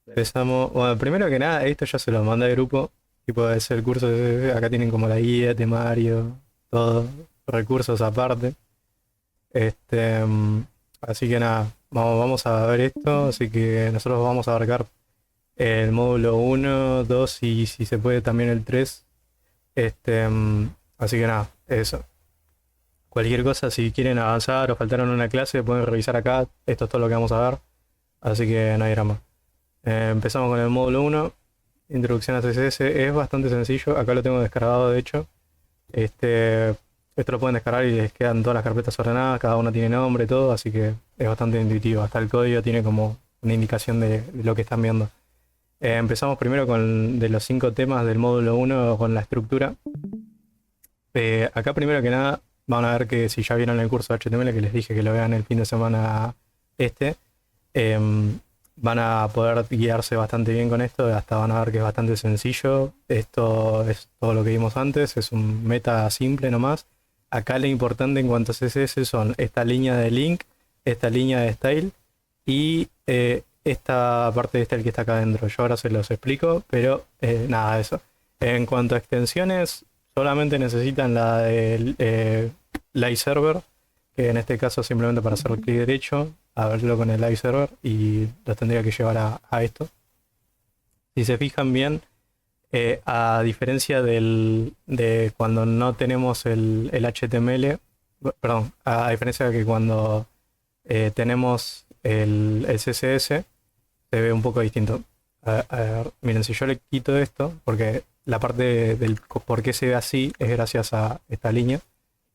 Empezamos, bueno, primero que nada, esto ya se lo mandé al grupo, tipo es el curso acá tienen como la guía, temario, todo, recursos aparte. Este, así que nada, vamos a ver esto, así que nosotros vamos a abarcar el módulo uno 2 y si se puede también el 3. Así que nada, eso. Cualquier cosa, si quieren avanzar o faltaron una clase, pueden revisar acá, esto es todo lo que vamos a ver, así que no hay drama. Empezamos con el módulo uno. Introducción a CSS. Es bastante sencillo. Acá lo tengo descargado, de hecho. Este, esto lo pueden descargar y les quedan todas las carpetas ordenadas. Cada una tiene nombre, todo. Así que es bastante intuitivo. Hasta el código tiene como una indicación de lo que están viendo. Empezamos primero con de los 5 temas del módulo uno con la estructura. Acá primero que nada van a ver que si ya vieron el curso de HTML que les dije que lo vean el fin de semana este, van a poder guiarse bastante bien con esto, hasta van a ver que es bastante sencillo. Esto es todo lo que vimos antes, es un meta simple nomás. Acá lo importante en cuanto a CSS son esta línea de link, esta línea de style y esta parte de style que está acá adentro. Yo ahora se los explico, pero nada, eso. En cuanto a extensiones, solamente necesitan la del live server, que en este caso simplemente para hacer clic derecho, abrirlo con el live server y los tendría que llevar a esto. Si se fijan bien, a diferencia de cuando no tenemos el HTML, perdón, a diferencia de que cuando tenemos el CSS, se ve un poco distinto. A ver, miren, si yo le quito esto, porque la parte del por qué se ve así es gracias a esta línea,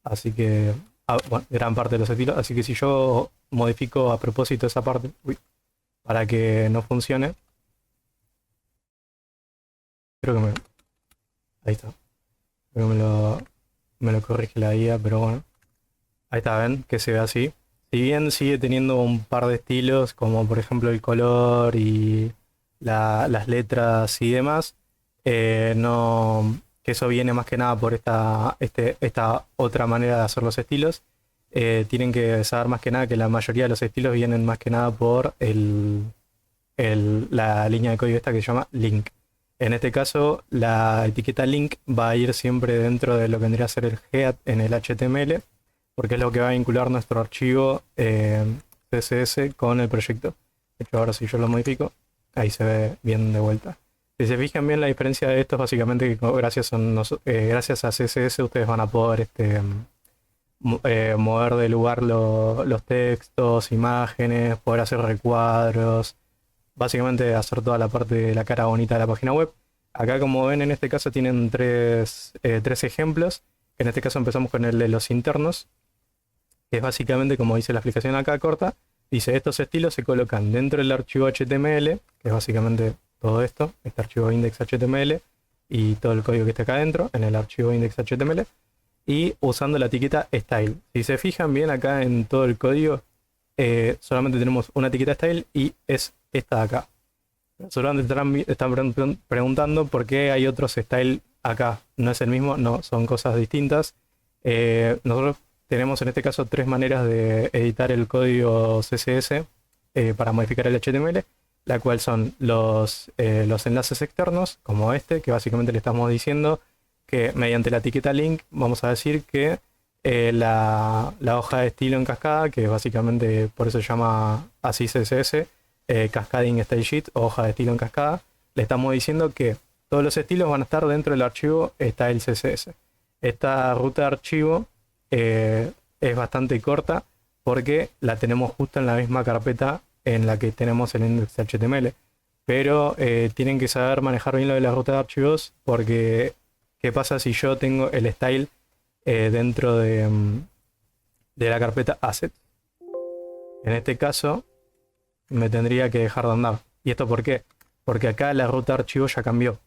así que, bueno, gran parte de los estilos, así que si yo modifico a propósito esa parte, para que no funcione, creo que ahí está, creo que me lo corrige la guía, pero bueno, ahí está, ven, que se ve así. Si bien sigue teniendo un par de estilos, como por ejemplo el color y las letras y demás, no, que eso viene más que nada por esta otra manera de hacer los estilos. Tienen que saber más que nada que la mayoría de los estilos vienen más que nada por la línea de código esta que se llama link. En este caso, la etiqueta link va a ir siempre dentro de lo que vendría a ser el head en el HTML, porque es lo que va a vincular nuestro archivo CSS con el proyecto. De hecho, ahora si yo lo modifico, ahí se ve bien de vuelta. Si se fijan bien, la diferencia de esto es básicamente que gracias a CSS ustedes van a poder mover de lugar los textos, imágenes, poder hacer recuadros, básicamente hacer toda la parte de la cara bonita de la página web. Acá, como ven, en este caso tienen tres ejemplos. En este caso empezamos con el de los internos, que es básicamente, como dice la explicación acá corta, dice estos estilos se colocan dentro del archivo HTML, que es básicamente todo esto, este archivo index.html y todo el código que está acá adentro, en el archivo index.html, y usando la etiqueta style. Si se fijan bien acá en todo el código, solamente tenemos una etiqueta style y es esta de acá. Seguramente están preguntando por qué hay otros style acá. No es el mismo, no, son cosas distintas. Nosotros tenemos en este caso tres maneras de editar el código CSS para modificar el HTML, la cual son los enlaces externos, como este, que básicamente le estamos diciendo que mediante la etiqueta link vamos a decir que la hoja de estilo en cascada, que básicamente por eso se llama así CSS, Cascading Style Sheet o hoja de estilo en cascada, le estamos diciendo que todos los estilos van a estar dentro del archivo Style CSS. Esta ruta de archivo es bastante corta porque la tenemos justo en la misma carpeta en la que tenemos el index.html. Pero tienen que saber manejar bien lo de la ruta de archivos, porque ¿qué pasa si yo tengo el style dentro de la carpeta assets? En este caso me tendría que dejar de andar. ¿Y esto por qué? Porque acá la ruta de archivo ya cambió.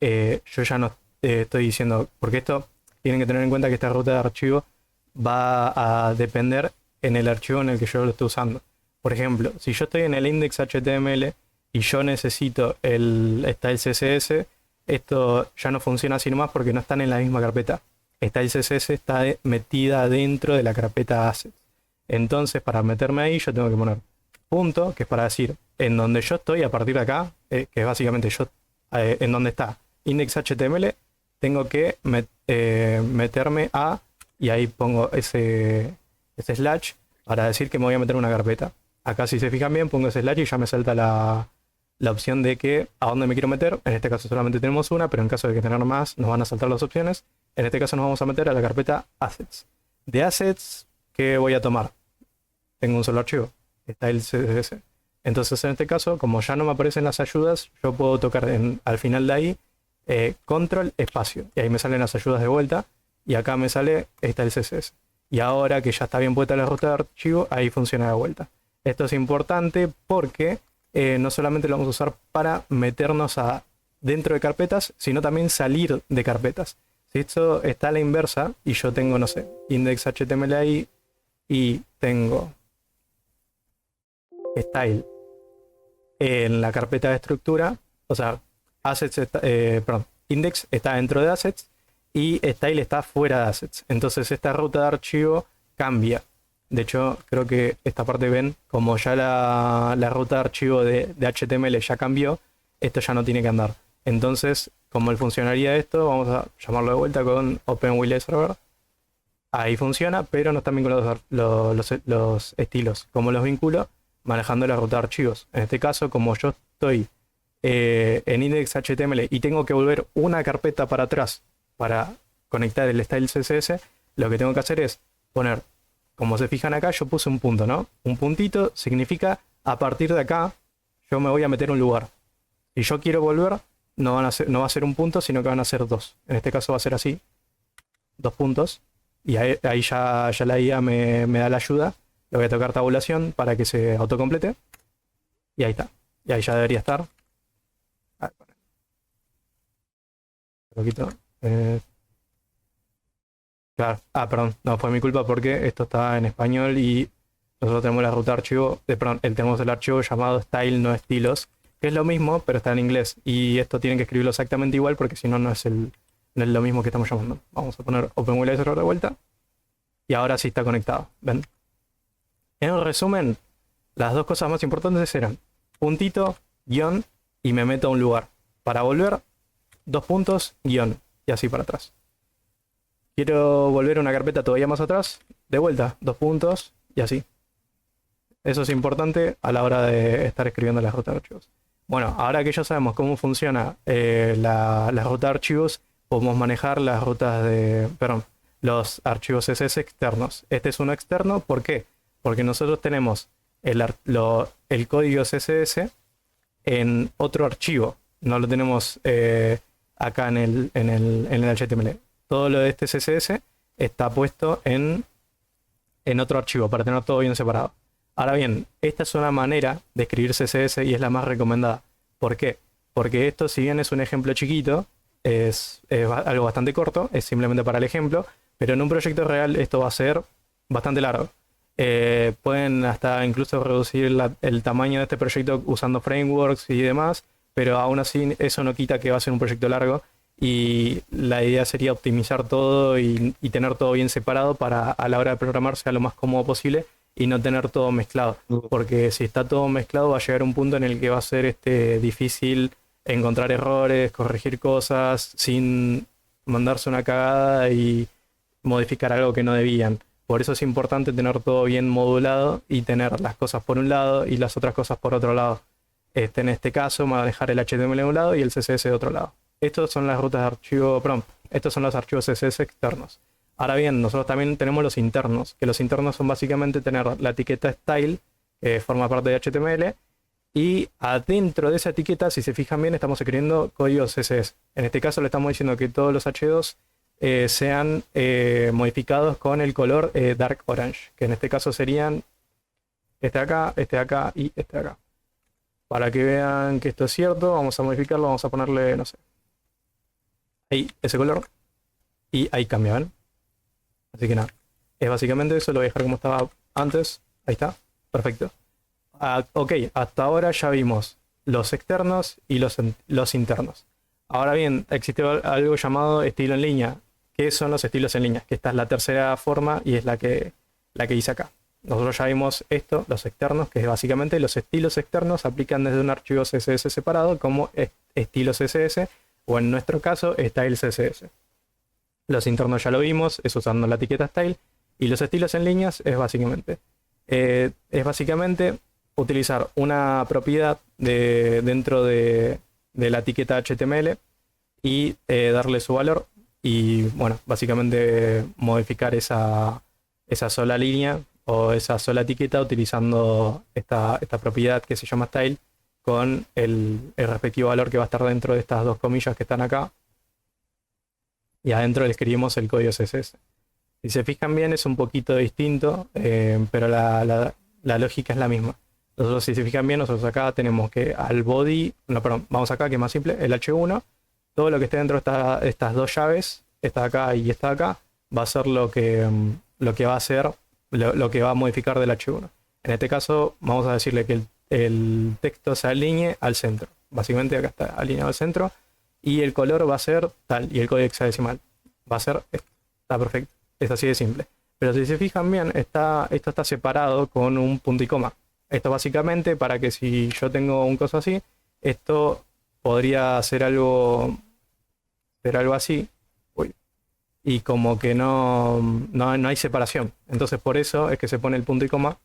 Yo ya no estoy diciendo, porque esto tienen que tener en cuenta que esta ruta de archivo va a depender en el archivo en el que yo lo estoy usando. Por ejemplo, si yo estoy en el index.html y yo necesito el style CSS, esto ya no funciona así nomás porque no están en la misma carpeta. Style CSS está metida dentro de la carpeta assets. Entonces, para meterme ahí, yo tengo que poner punto, que es para decir en donde yo estoy a partir de acá, que es básicamente yo, en donde está index.html, tengo que meterme a, y ahí pongo ese slash para decir que me voy a meter en una carpeta. Acá si se fijan bien, pongo ese slash y ya me salta la opción de que a dónde me quiero meter. En este caso solamente tenemos una, pero en caso de que tener más, nos van a saltar las opciones. En este caso nos vamos a meter a la carpeta Assets. De Assets, ¿qué voy a tomar? Tengo un solo archivo, está el CSS. Entonces en este caso, como ya no me aparecen las ayudas, yo puedo tocar al final de ahí control espacio. Y ahí me salen las ayudas de vuelta. Y acá me sale, está el CSS. Y ahora que ya está bien puesta la ruta de archivo, ahí funciona de vuelta. Esto es importante porque no solamente lo vamos a usar para meternos dentro de carpetas, sino también salir de carpetas. Si esto está a la inversa y yo tengo, no sé, index.html ahí y tengo style en la carpeta de estructura, o sea, assets index está dentro de assets y style está fuera de assets. Entonces esta ruta de archivo cambia. De hecho, creo que esta parte ven, como ya la ruta de archivo de HTML ya cambió, esto ya no tiene que andar. Entonces, como funcionaría esto, vamos a llamarlo de vuelta con OpenWileServer. Ahí funciona, pero no están vinculados los estilos. ¿Cómo los vinculo? Manejando la ruta de archivos. En este caso, como yo estoy en index.html y tengo que volver una carpeta para atrás para conectar el style CSS, lo que tengo que hacer es poner, como se fijan acá, yo puse un punto, ¿no? Un puntito significa a partir de acá yo me voy a meter a un lugar. Si yo quiero volver, no va a ser un punto, sino que van a ser dos. En este caso va a ser así, 2 puntos. Y ahí ya la IA me da la ayuda. Le voy a tocar tabulación para que se autocomplete. Y ahí está. Y ahí ya debería estar. Un poquito. Claro. Perdón. No, fue mi culpa porque esto está en español y nosotros tenemos la ruta de archivo. Tenemos el archivo llamado style no estilos, que es lo mismo, pero está en inglés. Y esto tienen que escribirlo exactamente igual porque si no, no es lo mismo que estamos llamando. Vamos a poner OpenWileServer de vuelta. Y ahora sí está conectado. ¿Ven? En resumen, las dos cosas más importantes eran puntito, guión, y me meto a un lugar. Para volver, 2 puntos, guión, y así para atrás. Quiero volver a una carpeta todavía más atrás, de vuelta, 2 puntos, y así. Eso es importante a la hora de estar escribiendo las rutas de archivos. Bueno, ahora que ya sabemos cómo funciona la ruta de archivos, podemos manejar las rutas los archivos CSS externos. Este es uno externo, ¿por qué? Porque nosotros tenemos el código CSS en otro archivo. No lo tenemos acá en el HTML. Todo lo de este CSS está puesto en otro archivo para tener todo bien separado. Ahora bien, esta es una manera de escribir CSS y es la más recomendada. ¿Por qué? Porque esto, si bien es un ejemplo chiquito, es algo bastante corto, es simplemente para el ejemplo, pero en un proyecto real esto va a ser bastante largo. Pueden hasta incluso reducir el tamaño de este proyecto usando frameworks y demás, pero aún así eso no quita que va a ser un proyecto largo y la idea sería optimizar todo y tener todo bien separado para a la hora de programar sea lo más cómodo posible y no tener todo mezclado, porque si está todo mezclado va a llegar un punto en el que va a ser difícil encontrar errores, corregir cosas sin mandarse una cagada y modificar algo que no debían. Por eso es importante tener todo bien modulado y tener las cosas por un lado y las otras cosas por otro lado. En este caso, manejar el HTML de un lado y el CSS de otro lado. Estos son las rutas de archivo, estos son los archivos CSS externos. Ahora bien, nosotros también tenemos los internos, que los internos son básicamente tener la etiqueta style, que forma parte de HTML, y adentro de esa etiqueta, si se fijan bien, estamos escribiendo código CSS. En este caso le estamos diciendo que todos los H2 sean modificados con el color dark orange, que en este caso serían este de acá y este de acá. Para que vean que esto es cierto, vamos a modificarlo, vamos a ponerle, no sé, ahí ese color, y ahí cambia, ¿ven? Así que nada, es básicamente eso, lo voy a dejar como estaba antes, ahí está, perfecto. Ok, hasta ahora ya vimos los externos y los internos. Ahora bien, existe algo llamado estilo en línea. ¿Qué son los estilos en línea? Que esta es la tercera forma y es la que hice acá. nosotros ya vimos esto, los externos, que es básicamente los estilos externos se aplican desde un archivo CSS separado como estilo CSS, o en nuestro caso, style CSS. Los internos ya lo vimos, es usando la etiqueta style, y los estilos en líneas es básicamente utilizar una propiedad dentro de la etiqueta HTML y darle su valor y, bueno, básicamente modificar esa sola línea o esa sola etiqueta utilizando esta propiedad que se llama style con el respectivo valor que va a estar dentro de estas dos comillas que están acá, y adentro le escribimos el código CSS. Si se fijan bien es un poquito distinto, pero la lógica es la misma. Nosotros, si se fijan bien, nosotros acá tenemos que al body, no, perdón, vamos acá que es más simple, el H1, todo lo que esté dentro de estas dos llaves, esta de acá y esta de acá, va a ser lo que va a hacer, lo que va a modificar del H1. En este caso vamos a decirle que el texto se alinee al centro. Básicamente acá está alineado al centro y el color va a ser tal y el código hexadecimal va a ser esto. Está perfecto. Es así de simple. Pero si se fijan bien, esto está separado con un punto y coma. Esto básicamente para que si yo tengo un coso así, esto podría ser algo así. Uy. Y como que no hay separación. Entonces por eso es que se pone el punto y coma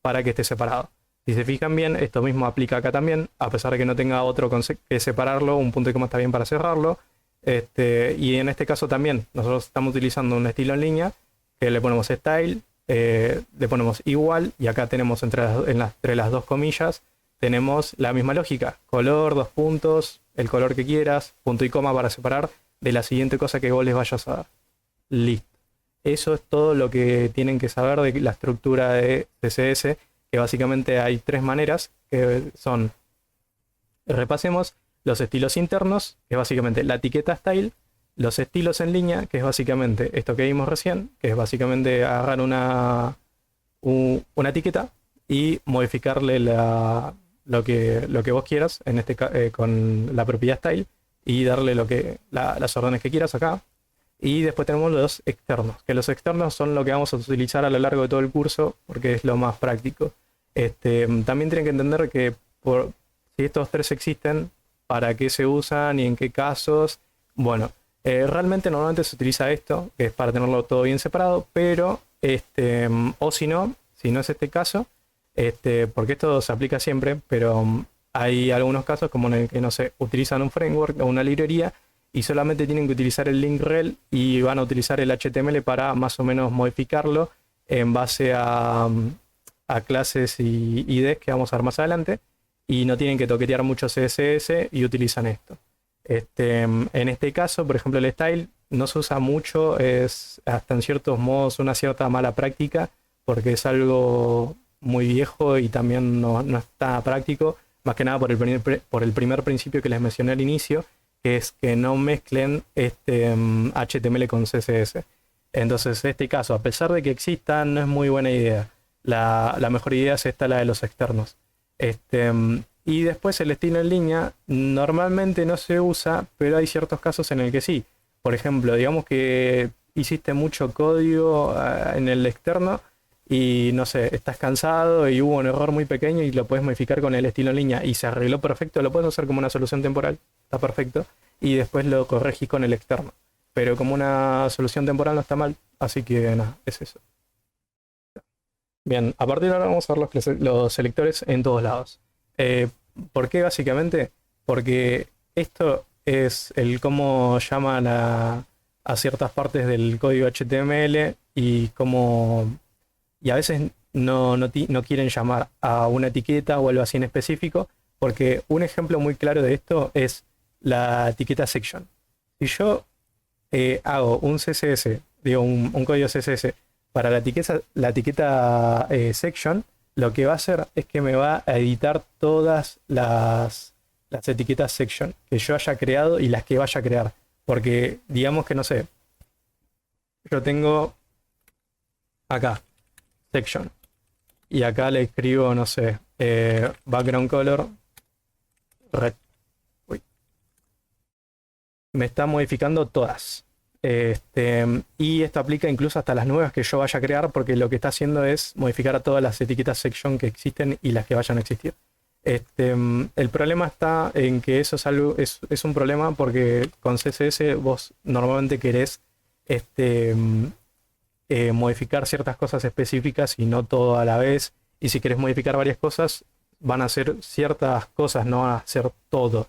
para que esté separado. Si se fijan bien, esto mismo aplica acá también, a pesar de que no tenga otro que separarlo, un punto y coma está bien para cerrarlo. Y en este caso también, nosotros estamos utilizando un estilo en línea, que le ponemos style, le ponemos igual, y acá tenemos entre las dos comillas, tenemos la misma lógica, color, dos puntos, el color que quieras, punto y coma para separar de la siguiente cosa que vos les vayas a dar. Listo. Eso es todo lo que tienen que saber de la estructura de CSS, que básicamente hay tres maneras, que son, repasemos, los estilos internos, que es básicamente la etiqueta style, los estilos en línea, que es básicamente esto que vimos recién, que es básicamente agarrar una etiqueta y modificarle lo que vos quieras, en con la propiedad style, y darle las órdenes que quieras acá. Y después tenemos los externos, que los externos son lo que vamos a utilizar a lo largo de todo el curso, porque es lo más práctico. También tienen que entender que si estos tres existen, para qué se usan y en qué casos. Bueno, realmente normalmente se utiliza esto, que es para tenerlo todo bien separado, pero o si no es este caso, porque esto se aplica siempre, pero hay algunos casos como en el que, no sé, utilizan un framework o una librería y solamente tienen que utilizar el link rel y van a utilizar el HTML para más o menos modificarlo en base a clases y IDs que vamos a ver más adelante, y no tienen que toquetear mucho CSS y utilizan esto. En este caso, por ejemplo, el style no se usa mucho, es hasta en ciertos modos una cierta mala práctica, porque es algo muy viejo y también no está práctico, más que nada por el primer principio que les mencioné al inicio, que es que no mezclen HTML con CSS. Entonces, en este caso, a pesar de que existan, no es muy buena idea. La mejor idea es la de los externos. Y después el estilo en línea normalmente no se usa, pero hay ciertos casos en el que sí. Por ejemplo, digamos que hiciste mucho código en el externo y no sé, estás cansado y hubo un error muy pequeño y lo puedes modificar con el estilo en línea y se arregló perfecto, lo puedes hacer como una solución temporal, está perfecto, y después lo corregís con el externo. Pero como una solución temporal no está mal, así que nada, es eso. Bien, a partir de ahora vamos a ver los selectores en todos lados. ¿Por qué básicamente? Porque esto es el cómo llaman a ciertas partes del código HTML y a veces no quieren llamar a una etiqueta o algo así en específico, porque un ejemplo muy claro de esto es la etiqueta section. Si yo hago un CSS, digo un código CSS para la etiqueta section, lo que va a hacer es que me va a editar todas las etiquetas section que yo haya creado y las que vaya a crear. Porque digamos que, no sé, yo tengo acá section y acá le escribo, no sé, background color red. Uy. Me está modificando todas. Y esto aplica incluso hasta las nuevas que yo vaya a crear, porque lo que está haciendo es modificar a todas las etiquetas section que existen y las que vayan a existir. El problema está en que eso es un problema porque con CSS vos normalmente querés modificar ciertas cosas específicas y no todo a la vez. Y si querés modificar varias cosas, van a ser ciertas cosas, no van a ser todo.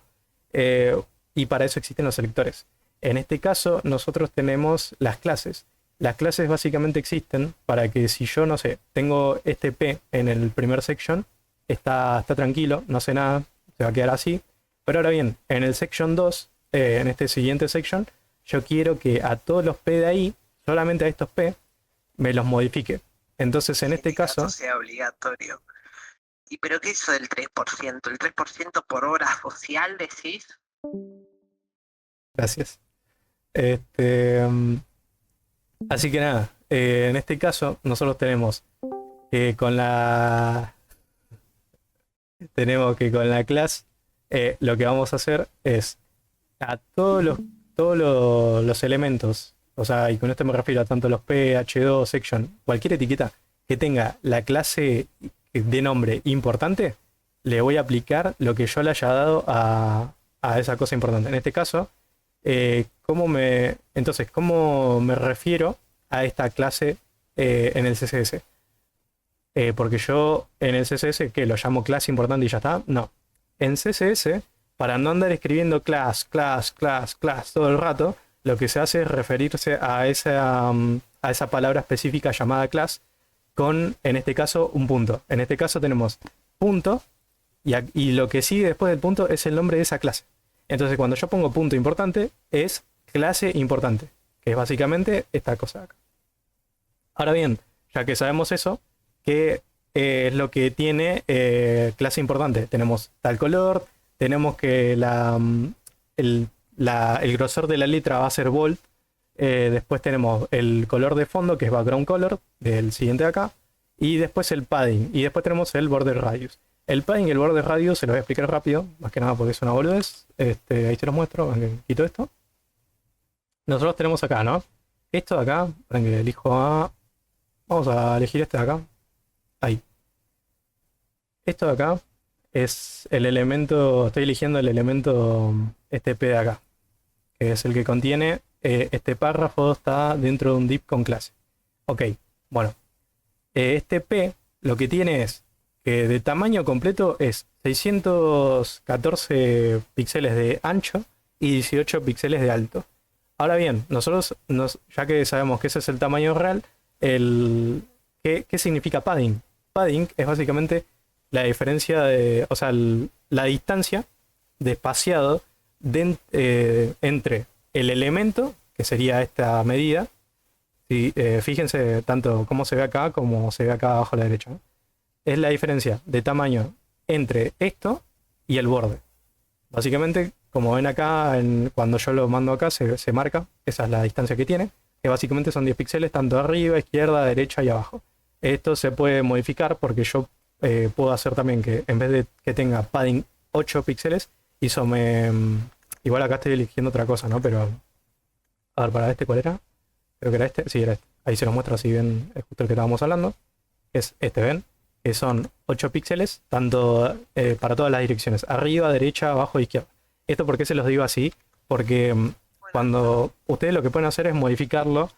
Y para eso existen los selectores. En este caso, nosotros tenemos las clases. Las clases básicamente existen para que si yo, no sé, tengo este P en el primer section, está tranquilo, no sé nada, se va a quedar así. Pero ahora bien, en el section 2, en este siguiente section, yo quiero que a todos los P de ahí, solamente a estos P, me los modifique. Entonces, en este caso... sea obligatorio. ¿Y pero qué es eso del 3%? ¿El 3% por hora social decís? Gracias. Así que nada, en este caso nosotros tenemos que con la clase lo que vamos a hacer es a todos los elementos, o sea, y con esto me refiero a tanto los P, H2, section, cualquier etiqueta que tenga la clase de nombre importante, le voy a aplicar lo que yo le haya dado a esa cosa importante. En este caso, ¿cómo me refiero a esta clase en el CSS? Porque yo en el CSS, ¿qué? ¿Lo llamo clase importante y ya está? No. En CSS, para no andar escribiendo class todo el rato, lo que se hace es referirse a esa palabra específica llamada class con, en este caso, un punto. En este caso tenemos punto y lo que sigue después del punto es el nombre de esa clase. Entonces cuando yo pongo punto importante es clase importante, que es básicamente esta cosa de acá. Ahora bien, ya que sabemos eso, ¿qué es lo que tiene clase importante? Tenemos tal color, tenemos que el grosor de la letra va a ser bold, después tenemos el color de fondo, que es background color, del siguiente de acá, y después el padding, y después tenemos el border radius. El padding y el border radius se lo voy a explicar rápido, más que nada porque es una boludez. Ahí se los muestro, quito esto. Nosotros tenemos acá, ¿no? Esto de acá, para que elijo a... Vamos a elegir este de acá. Ahí. Esto de acá es el elemento, estoy eligiendo el elemento este P de acá, que es el que contiene este párrafo, está dentro de un div con clase. Ok, bueno. Este P lo que tiene es que de tamaño completo es 614 píxeles de ancho y 18 píxeles de alto. Ahora bien, nosotros, ya que sabemos que ese es el tamaño real, ¿qué significa padding? Padding es básicamente la diferencia de, o sea, la distancia de espaciado entre el elemento, que sería esta medida, y, fíjense tanto cómo se ve acá como se ve acá abajo a la derecha, ¿no? Es la diferencia de tamaño entre esto y el borde. Básicamente, como ven acá, cuando yo lo mando acá, se marca, esa es la distancia que tiene, que básicamente son 10 píxeles tanto arriba, izquierda, derecha y abajo. Esto se puede modificar porque yo puedo hacer también que en vez de que tenga padding 8 píxeles, igual acá estoy eligiendo otra cosa, ¿no? Pero, a ver, para este, ¿cuál era? Creo que era este, sí, era este. Ahí se lo muestro, así bien, es justo el que estábamos hablando. Es este, ¿ven? Que son 8 píxeles, tanto para todas las direcciones, arriba, derecha, abajo, izquierda. ¿Esto por qué se los digo así? Porque cuando ustedes lo que pueden hacer es modificarlo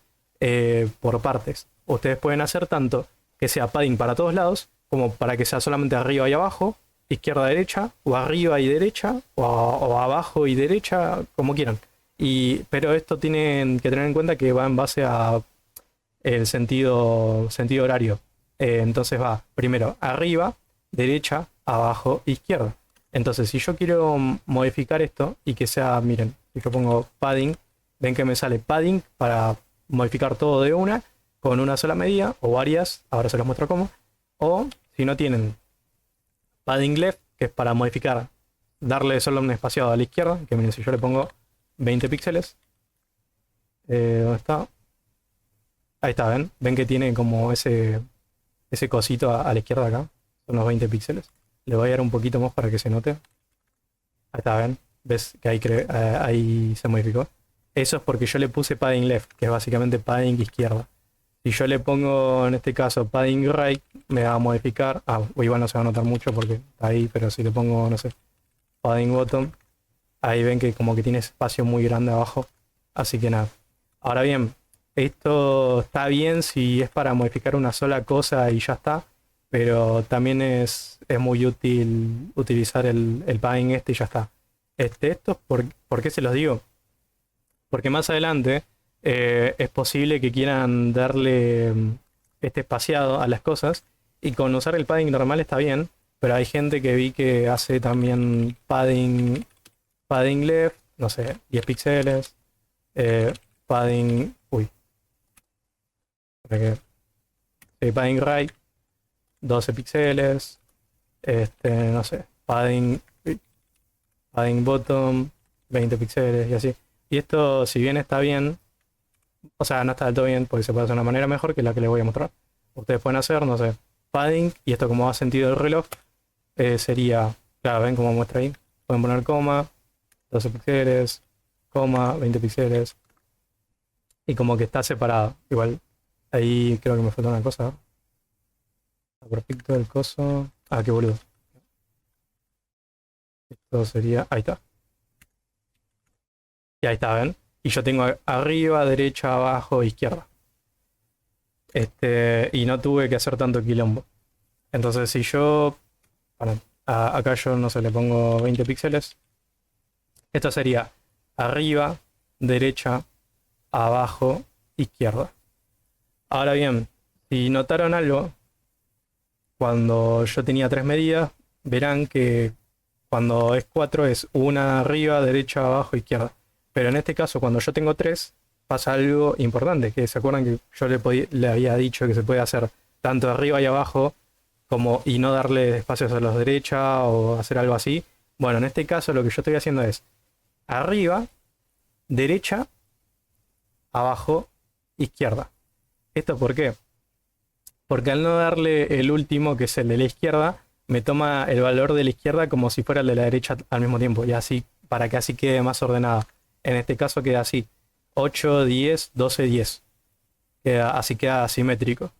por partes. Ustedes pueden hacer tanto que sea padding para todos lados, como para que sea solamente arriba y abajo, izquierda, derecha, o arriba y derecha, o abajo y derecha, como quieran. Pero esto tienen que tener en cuenta que va en base a el sentido horario. Entonces va primero arriba, derecha, abajo, izquierda. Entonces si yo quiero modificar esto y que sea, miren, si yo pongo padding, ven que me sale padding para modificar todo de una, con una sola medida, o varias, ahora se los muestro cómo. O si no tienen padding left, que es para modificar, darle solo un espaciado a la izquierda, que miren, si yo le pongo 20 píxeles, ¿dónde está? Ahí está, ¿ven? Ven que tiene como ese cosito a la izquierda acá, son los 20 píxeles. Le voy a dar un poquito más para que se note. Ahí está, ¿ven? ¿Ves que ahí se modificó? Eso es porque yo le puse padding left, que es básicamente padding izquierda. Si yo le pongo en este caso padding right, me va a modificar. O igual no se va a notar mucho porque está ahí, pero si le pongo, no sé, padding bottom, ahí ven que como que tiene espacio muy grande abajo. Así que nada. Ahora bien, esto está bien si es para modificar una sola cosa y ya está. Pero también es muy útil utilizar el padding este y ya está. Esto es ¿por qué se los digo? Porque más adelante es posible que quieran darle este espaciado a las cosas y con usar el padding normal está bien, pero hay gente que vi que hace también padding left, no sé, 10 píxeles, padding, para padding right, 12 píxeles, no sé, padding bottom, 20 píxeles y así. Y esto, si bien está bien, o sea, no está del todo bien, porque se puede hacer de una manera mejor que la que les voy a mostrar. Ustedes pueden hacer, no sé, padding, y esto como va sentido el reloj, sería, claro, ven cómo muestra ahí. Pueden poner coma, 12 píxeles, coma, 20 píxeles, y como que está separado. Igual, ahí creo que me falta una cosa. Está perfecto el coso. Ah, qué boludo. Esto sería, ahí está. Y ahí está, ¿ven? Y yo tengo arriba, derecha, abajo, izquierda. Y no tuve que hacer tanto quilombo. Entonces si yo... Bueno, acá yo no sé, le pongo 20 píxeles. Esto sería arriba, derecha, abajo, izquierda. Ahora bien, si notaron algo, cuando yo tenía 3 medidas, verán que cuando es 4 es una arriba, derecha, abajo, izquierda. Pero en este caso, cuando yo tengo 3, pasa algo importante, que se acuerdan que yo le había dicho que se puede hacer tanto arriba y abajo, como y no darle espacios a los derecha o hacer algo así. Bueno, en este caso lo que yo estoy haciendo es arriba, derecha, abajo, izquierda. ¿Esto por qué? Porque al no darle el último, que es el de la izquierda, me toma el valor de la izquierda como si fuera el de la derecha al mismo tiempo, y así, para que así quede más ordenada. En este caso queda así, 8, 10, 12, 10. Así queda asimétrico.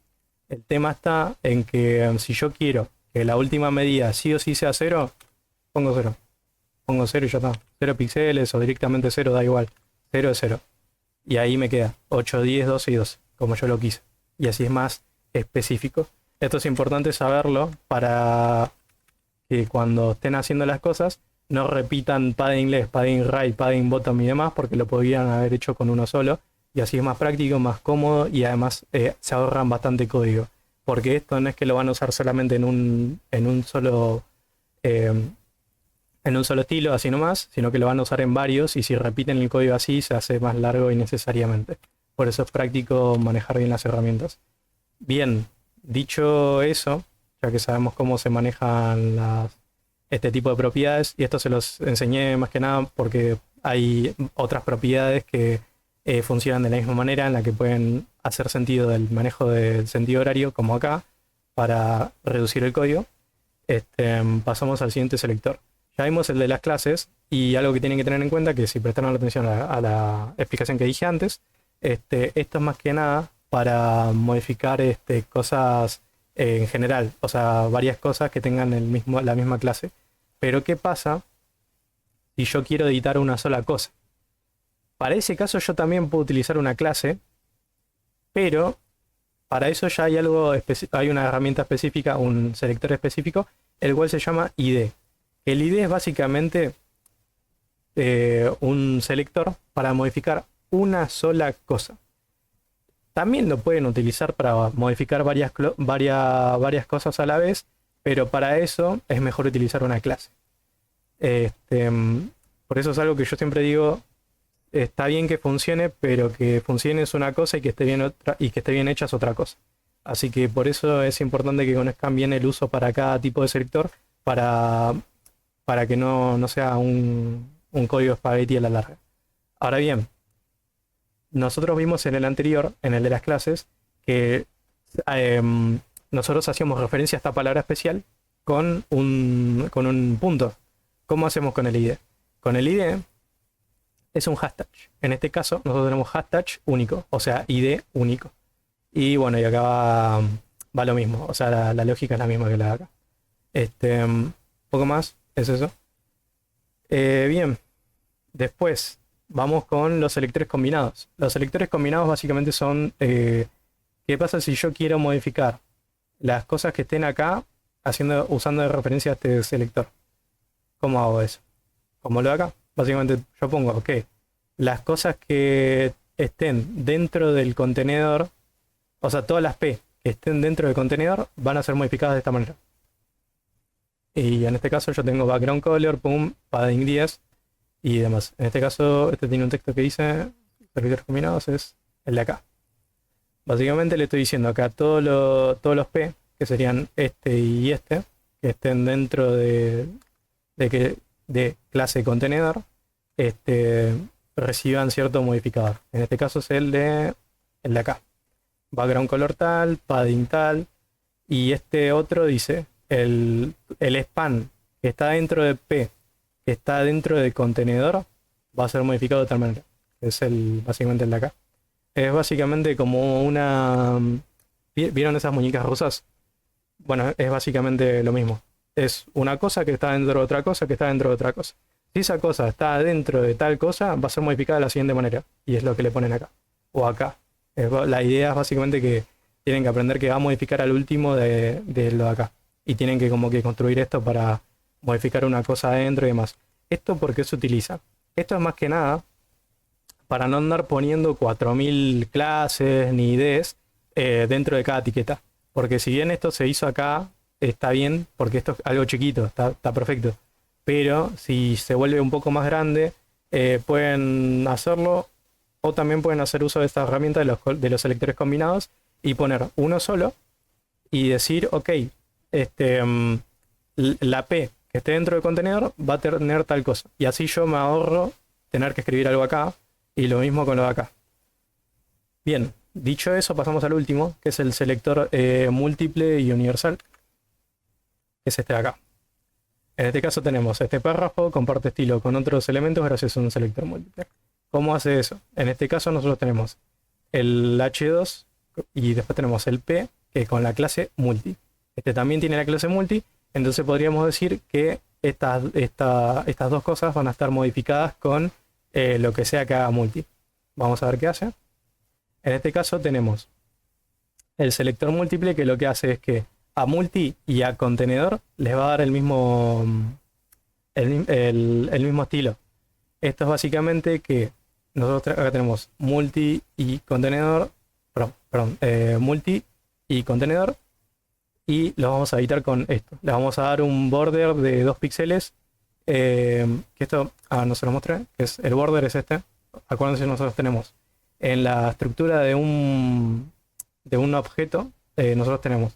El tema está en que si yo quiero que la última medida sí o sí sea 0, pongo 0. Pongo 0 y ya está. 0 píxeles o directamente 0, da igual. 0 es 0. Y ahí me queda 8, 10, 12 y 12, como yo lo quise. Y así es más específico. Esto es importante saberlo para que cuando estén haciendo las cosas no repitan padding left, padding right, padding bottom y demás, porque lo podrían haber hecho con uno solo. Y así es más práctico, más cómodo y además se ahorran bastante código. Porque esto no es que lo van a usar solamente en un solo estilo, así nomás, sino que lo van a usar en varios y si repiten el código así se hace más largo innecesariamente. Por eso es práctico manejar bien las herramientas. Bien, dicho eso, ya que sabemos cómo se manejan este tipo de propiedades, y esto se los enseñé más que nada porque hay otras propiedades que funcionan de la misma manera, en la que pueden hacer sentido del manejo del sentido horario, como acá, para reducir el código. Pasamos al siguiente selector. Ya vimos el de las clases, y algo que tienen que tener en cuenta, que si prestaron atención a la explicación que dije antes, esto es más que nada para modificar cosas en general, o sea, varias cosas que tengan la misma clase. Pero ¿qué pasa si yo quiero editar una sola cosa? Para ese caso yo también puedo utilizar una clase, pero para eso ya hay una herramienta específica, un selector específico, el cual se llama ID. El ID es básicamente un selector para modificar una sola cosa. También lo pueden utilizar para modificar varias cosas a la vez, pero para eso es mejor utilizar una clase. Por eso es algo que yo siempre digo, está bien que funcione, pero que funcione es una cosa y que esté bien hecha es otra cosa. Así que por eso es importante que conozcan bien el uso para cada tipo de selector, para que no sea un código espagueti a la larga. Ahora bien, nosotros vimos en el anterior, en el de las clases, que nosotros hacíamos referencia a esta palabra especial con un punto. ¿Cómo hacemos con el ID? Con el ID, es un hashtag. En este caso, nosotros tenemos hashtag único, o sea, ID único. Y bueno, y acá va lo mismo, o sea, la lógica es la misma que la de acá. Poco más, es eso. Bien, después vamos con los selectores combinados. Los selectores combinados básicamente son, ¿qué pasa si yo quiero modificar las cosas que estén acá usando de referencia a este selector? ¿Cómo hago eso? Como lo de acá. Básicamente yo pongo, ok, las cosas que estén dentro del contenedor, o sea, todas las P que estén dentro del contenedor van a ser modificadas de esta manera. Y en este caso yo tengo background color, pum, padding 10 y demás. En este caso, este tiene un texto que dice servidores combinados, es el de acá. Básicamente le estoy diciendo acá todos los P, que serían este y este, que estén dentro de clase contenedor, reciban cierto modificador. En este caso es el de acá. Background color tal, padding tal, y este otro dice el span que está dentro de P, que está dentro del contenedor, va a ser modificado de tal manera. Es básicamente el de acá. Es básicamente como una... ¿Vieron esas muñecas rusas? Bueno, es básicamente lo mismo. Es una cosa que está dentro de otra cosa que está dentro de otra cosa. Si esa cosa está dentro de tal cosa, va a ser modificada de la siguiente manera. Y es lo que le ponen acá. O acá. La idea es básicamente que tienen que aprender que va a modificar al último de lo de acá. Y tienen que como que construir esto para modificar una cosa adentro y demás. ¿Esto por qué se utiliza? Esto es más que nada para no andar poniendo 4000 clases ni IDs dentro de cada etiqueta. Porque si bien esto se hizo acá, está bien, porque esto es algo chiquito, está perfecto. Pero si se vuelve un poco más grande, pueden hacerlo, o también pueden hacer uso de esta herramienta de los selectores combinados y poner uno solo y decir, ok, la P que esté dentro del contenedor va a tener tal cosa. Y así yo me ahorro tener que escribir algo acá, y lo mismo con lo de acá. Bien, dicho eso, pasamos al último, que es el selector múltiple y universal, que es este de acá. En este caso tenemos este párrafo, comparte estilo con otros elementos gracias a un selector múltiple. ¿Cómo hace eso? En este caso nosotros tenemos el H2 y después tenemos el P, que con la clase multi. Este también tiene la clase multi, entonces podríamos decir que estas dos cosas van a estar modificadas con lo que sea que haga multi. Vamos a ver qué hace. En este caso tenemos el selector múltiple, que lo que hace es que a multi y a contenedor les va a dar el mismo estilo. Esto es básicamente que nosotros acá tenemos multi y contenedor, multi y contenedor, y lo vamos a editar con esto. Le vamos a dar un border de 2 píxeles, que esto no se lo mostré, que es el border es este. Acuérdense, nosotros tenemos en la estructura de un objeto, nosotros tenemos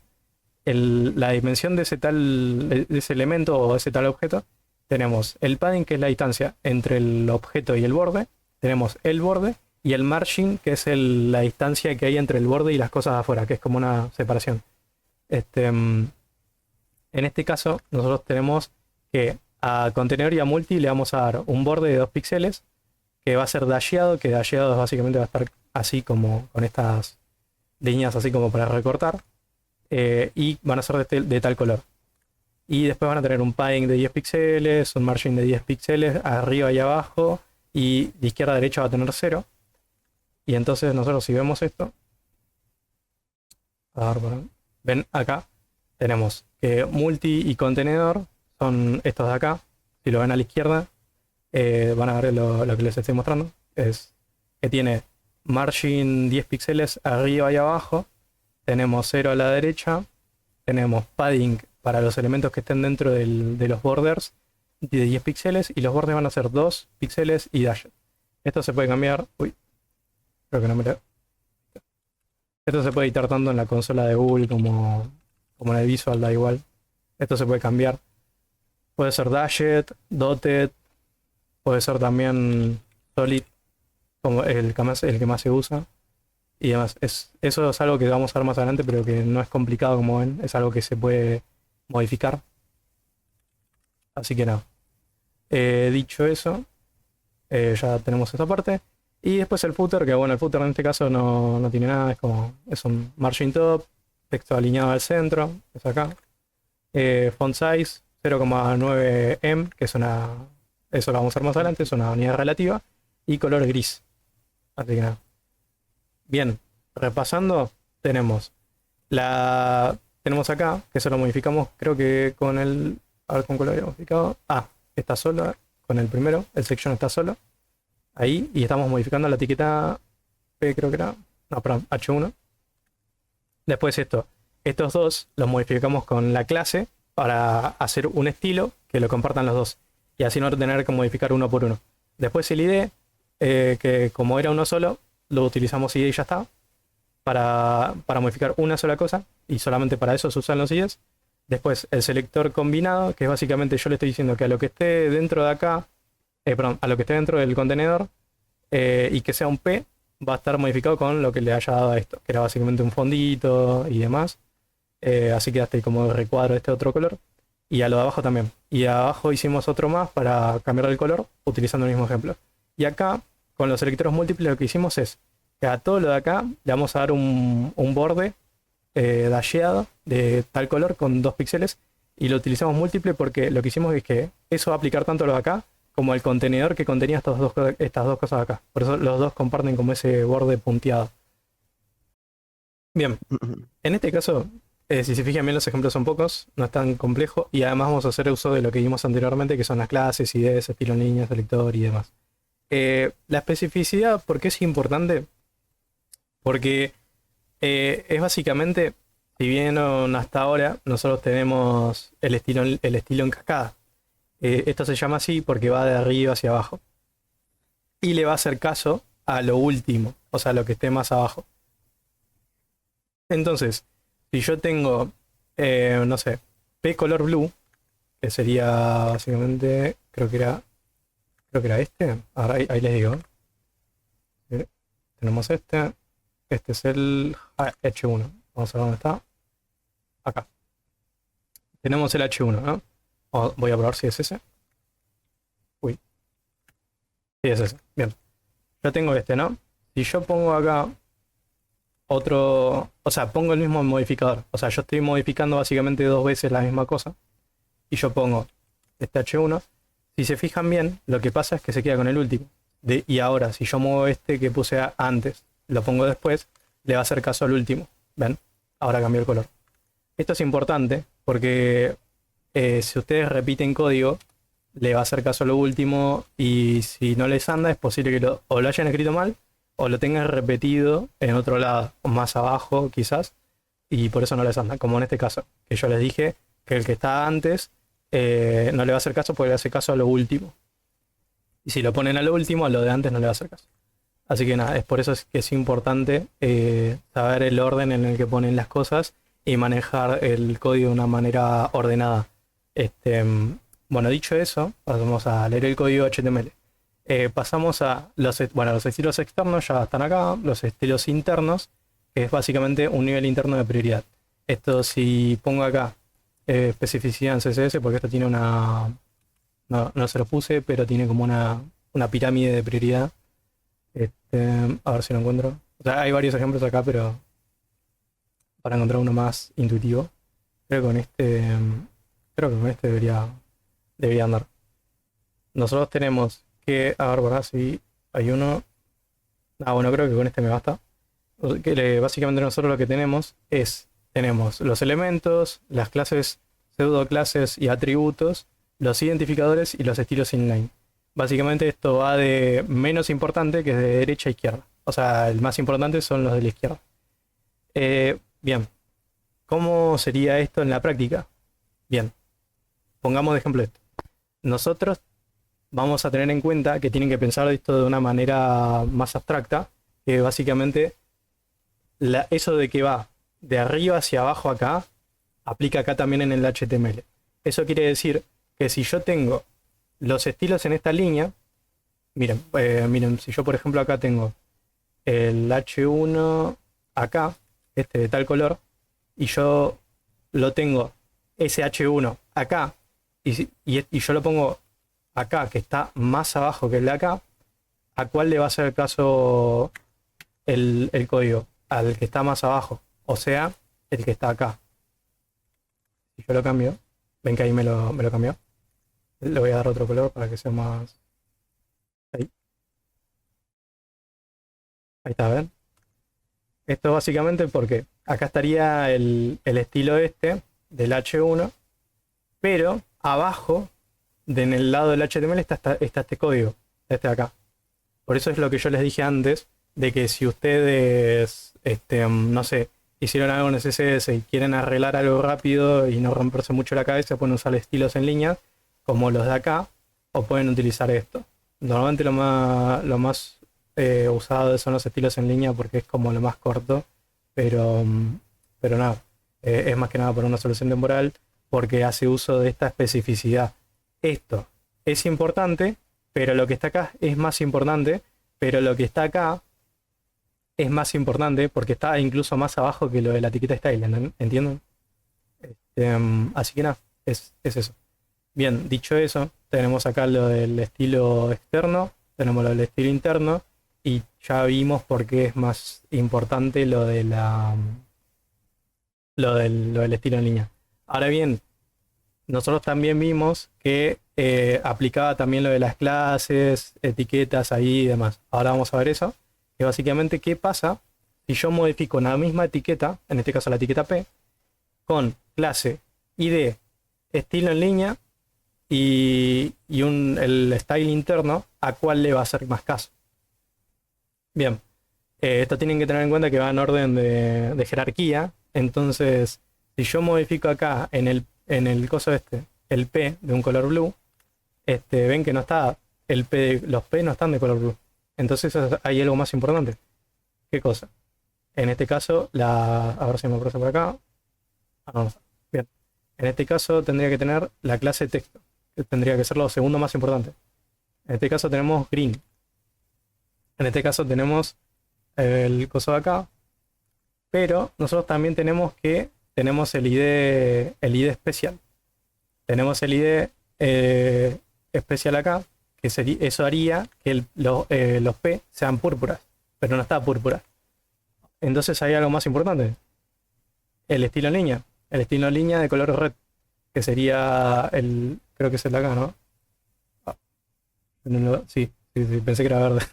la dimensión de ese elemento o ese tal objeto. Tenemos el padding, que es la distancia entre el objeto y el borde. Tenemos el borde y el margin, que es la distancia que hay entre el borde y las cosas de afuera, que es como una separación. En este caso, nosotros tenemos que a contenedor y a multi le vamos a dar un borde de 2 píxeles que va a ser dasheado, que dasheado básicamente va a estar así como con estas líneas así como para recortar, y van a ser de tal color. Y después van a tener un padding de 10 píxeles, un margin de 10 píxeles arriba y abajo, y de izquierda a derecha va a tener 0. Y entonces nosotros, si vemos esto, ven acá, tenemos que multi y contenedor son estos de acá. Si lo ven a la izquierda, van a ver lo que les estoy mostrando. Es que tiene margin 10 píxeles arriba y abajo, tenemos 0 a la derecha, tenemos padding para los elementos que estén dentro de los borders de 10 píxeles, y los bordes van a ser 2 píxeles y dash. Esto se puede cambiar. Uy, creo que no me lo... Esto se puede editar tanto en la consola de Google como en el Visual, da igual. Esto se puede cambiar. Puede ser dashed, dotted, puede ser también solid, como el que más se usa. Y demás, eso es algo que vamos a ver más adelante, pero que no es complicado, como ven. Es algo que se puede modificar. Así que nada. Dicho eso, Ya tenemos esa parte. Y después el footer, que bueno, el footer en este caso no tiene nada, es un margin top, texto alineado al centro, es acá. Font size 0,9 em, que es eso lo vamos a ver más adelante, es una unidad relativa. Y color gris. Así que nada. Bien, repasando, tenemos acá, que eso lo modificamos, creo que con a ver con cuál lo habíamos modificado. Está solo, con el primero, el section está solo. Ahí, y estamos modificando la etiqueta P, creo que era. No, perdón, H1. Después estos dos los modificamos con la clase para hacer un estilo que lo compartan los dos. Y así no tener que modificar uno por uno. Después el ID, que como era uno solo, lo utilizamos ID y ya está. Para modificar una sola cosa. Y solamente para eso se usan los IDs. Después el selector combinado, que es básicamente yo le estoy diciendo que a lo que esté dentro de acá, a lo que esté dentro del contenedor y que sea un P, va a estar modificado con lo que le haya dado a esto, que era básicamente un fondito y demás. Así quedaste ahí como el recuadro de este otro color. Y a lo de abajo también. Y abajo hicimos otro más para cambiar el color, utilizando el mismo ejemplo. Y acá, con los selectores múltiples, lo que hicimos es que a todo lo de acá le vamos a dar un borde dasheado de tal color con 2 píxeles. Y lo utilizamos múltiple porque lo que hicimos es que eso va a aplicar tanto lo de acá como el contenedor que contenía estas dos cosas acá. Por eso los dos comparten como ese borde punteado. Bien, en este caso, si se fijan bien, los ejemplos son pocos, no es tan complejo, y además vamos a hacer uso de lo que vimos anteriormente, que son las clases, IDs, estilo en línea, selector y demás. La especificidad, ¿por qué es importante? Porque es básicamente, si bien hasta ahora nosotros tenemos el estilo en cascada. Esto se llama así porque va de arriba hacia abajo. Y le va a hacer caso a lo último, o sea, lo que esté más abajo. Entonces, si yo tengo, no sé, P color blue, que sería básicamente, creo que era este. Ahora ahí les digo. Tenemos este es el H1. Vamos a ver dónde está. Acá. Tenemos el H1, ¿no? Voy a probar si es ese. Uy. Sí, es ese. Bien. Yo tengo este, ¿no? Si yo pongo acá otro... O sea, pongo el mismo modificador. O sea, yo estoy modificando básicamente 2 veces la misma cosa. Y yo pongo este H1. Si se fijan bien, lo que pasa es que se queda con el último. Y ahora, si yo muevo este que puse antes, lo pongo después, le va a hacer caso al último. ¿Ven? Ahora cambió el color. Esto es importante porque... si ustedes repiten código, le va a hacer caso a lo último, y si no les anda es posible que o lo hayan escrito mal o lo tengan repetido en otro lado, o más abajo quizás, y por eso no les anda, como en este caso, que yo les dije que el que está antes no le va a hacer caso porque le hace caso a lo último. Y si lo ponen a lo último, a lo de antes no le va a hacer caso. Así que nada, es por eso que es importante saber el orden en el que ponen las cosas y manejar el código de una manera ordenada. Bueno, dicho eso, vamos a leer el código HTML. Pasamos a los estilos externos, ya están acá. Los estilos internos, que es básicamente un nivel interno de prioridad. Esto, si pongo acá especificidad en CSS, porque esto tiene una... No se lo puse, pero tiene como una pirámide de prioridad. A ver si lo encuentro. O sea, hay varios ejemplos acá, pero para encontrar uno más intuitivo, creo que con este... Creo que con este debería andar. Nosotros tenemos que... A ver, ¿verdad? Si hay uno... bueno, creo que con este me basta. Básicamente nosotros lo que tenemos los elementos, las clases, pseudo clases y atributos, los identificadores y los estilos inline. Básicamente esto va de menos importante, que es de derecha a izquierda. O sea, el más importante son los de la izquierda. Bien. ¿Cómo sería esto en la práctica? Bien. Pongamos de ejemplo esto. Nosotros vamos a tener en cuenta que tienen que pensar esto de una manera más abstracta, que básicamente eso de que va de arriba hacia abajo acá, aplica acá también en el HTML. Eso quiere decir que si yo tengo los estilos en esta línea, miren, si yo por ejemplo acá tengo el H1 acá, de tal color, y yo lo tengo ese H1 acá, y yo lo pongo acá, que está más abajo que el de acá, ¿a cuál le va a hacer caso el código? Al que está más abajo, o sea, el que está acá. Si yo lo cambio, ven que ahí me lo cambió. Le voy a dar otro color para que sea más... Ahí, ahí está, ¿ven? Esto básicamente porque acá estaría el estilo este del H1, pero abajo, en el lado del HTML está este código, este de acá. Por eso es lo que yo les dije antes, de que si ustedes, no sé, hicieron algo en CSS y quieren arreglar algo rápido y no romperse mucho la cabeza, pueden usar estilos en línea, como los de acá, o pueden utilizar esto. Normalmente lo más usado son los estilos en línea porque es como lo más corto, pero, pero nada, es más que nada por una solución temporal, porque hace uso de esta especificidad. Esto es importante, pero lo que está acá es más importante, pero lo que está acá es más importante porque está incluso más abajo que lo de la etiqueta style, ¿entienden? Así que nada, es eso. Bien, dicho eso, tenemos acá lo del estilo externo, tenemos lo del estilo interno, y ya vimos por qué es más importante lo del estilo en línea. Ahora bien, nosotros también vimos que aplicaba también lo de las clases, etiquetas ahí y demás. Ahora vamos a ver eso, que básicamente qué pasa si yo modifico la misma etiqueta, en este caso la etiqueta P, con clase ID, estilo en línea y el style interno, ¿a cuál le va a hacer más caso? Bien, esto tienen que tener en cuenta que va en orden de jerarquía. Entonces, si yo modifico acá en el coso el P de un color blue, ven que no está los P no están de color blue. Entonces hay algo más importante. ¿Qué cosa? En este caso, a ver si me aparece por acá. Ah, no, no está. Bien. En este caso tendría que tener la clase texto, que tendría que ser lo segundo más importante. En este caso tenemos green. En este caso tenemos el coso de acá. Pero nosotros también tenemos el ID especial. Tenemos el ID especial acá, que eso haría que los P sean púrpuras, pero no está púrpura. Entonces hay algo más importante. El estilo en línea. El estilo en línea de color red, que sería creo que es el de acá, ¿no? Ah, sí, pensé que era verde.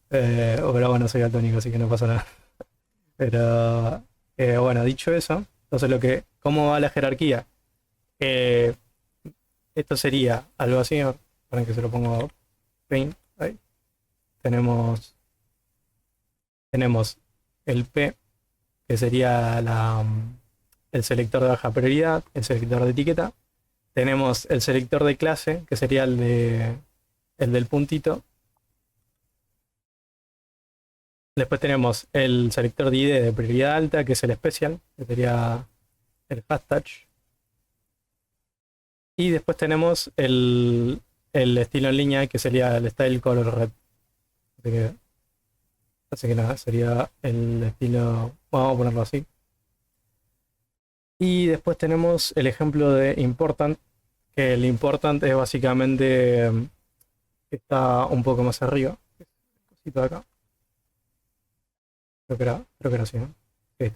Pero bueno, soy daltónico, así que no pasa nada. Pero bueno, dicho eso, entonces ¿cómo va la jerarquía? Eh, Esto sería algo así, para que se lo pongo Paint, ahí. Tenemos el P, que sería el selector de baja prioridad, el selector de etiqueta. Tenemos el selector de clase, que sería el del puntito. Después tenemos el selector de ID de prioridad alta, que es el special, que sería el hashtag. Y después tenemos el estilo en línea, que sería el style color red. Así que nada, sería el estilo, vamos a ponerlo así. Y después tenemos el ejemplo de important, que el important es básicamente está un poco más arriba. Cosito de acá. Creo que era así, ¿no? Ahí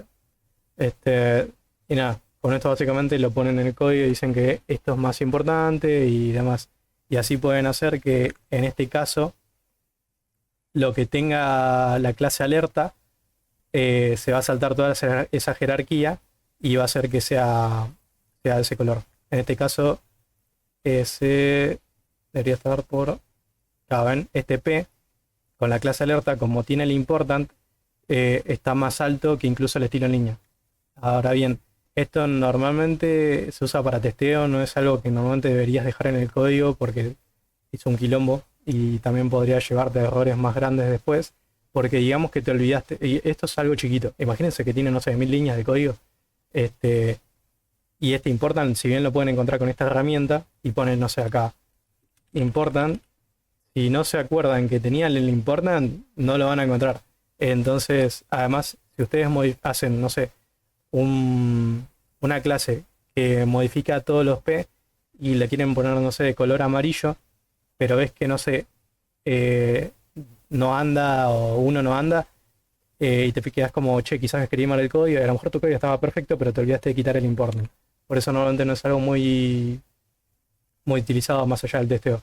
está. Y nada, con esto básicamente lo ponen en el código y dicen que esto es más importante y demás. Y así pueden hacer que en este caso lo que tenga la clase alerta se va a saltar toda esa jerarquía y va a hacer que sea de ese color. En este caso ese debería estar por... Claro, ven, este P con la clase alerta, como tiene el important, está más alto que incluso el estilo en línea. Ahora bien, esto normalmente se usa para testeo, no es algo que normalmente deberías dejar en el código porque es un quilombo y también podría llevarte a errores más grandes después, porque digamos que te olvidaste, y esto es algo chiquito, imagínense que tiene, no sé, 1000 líneas de código, y important, si bien lo pueden encontrar con esta herramienta, y ponen, no sé, acá, important, si no se acuerdan que tenían el important, no lo van a encontrar. Entonces, además, si ustedes hacen, no sé, una clase que modifica todos los P y le quieren poner, no sé, de color amarillo, pero ves que, no sé, no anda o uno no anda, y te quedas como, che, quizás escribí mal el código y a lo mejor tu código estaba perfecto, pero te olvidaste de quitar el importing. Por eso normalmente no es algo muy utilizado más allá del testeo.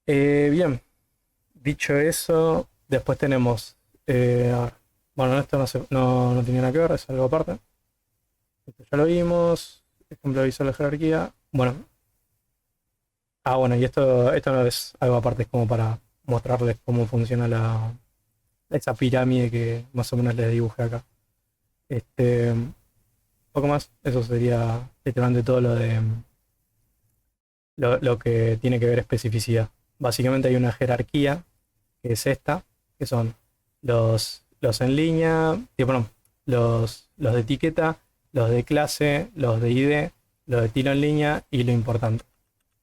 Bien, dicho eso, después tenemos, a ver, bueno, esto no tiene nada que ver, es algo aparte. Esto ya lo vimos, ejemplo de visual de jerarquía. Bueno, bueno, y esto no es algo aparte, es como para mostrarles cómo funciona esa pirámide que más o menos les dibujé acá. Poco más, eso sería literalmente todo lo que tiene que ver especificidad. Básicamente hay una jerarquía, que es esta, que son los en línea, bueno, los de etiqueta, los de clase, los de ID, los de tiro en línea y lo importante.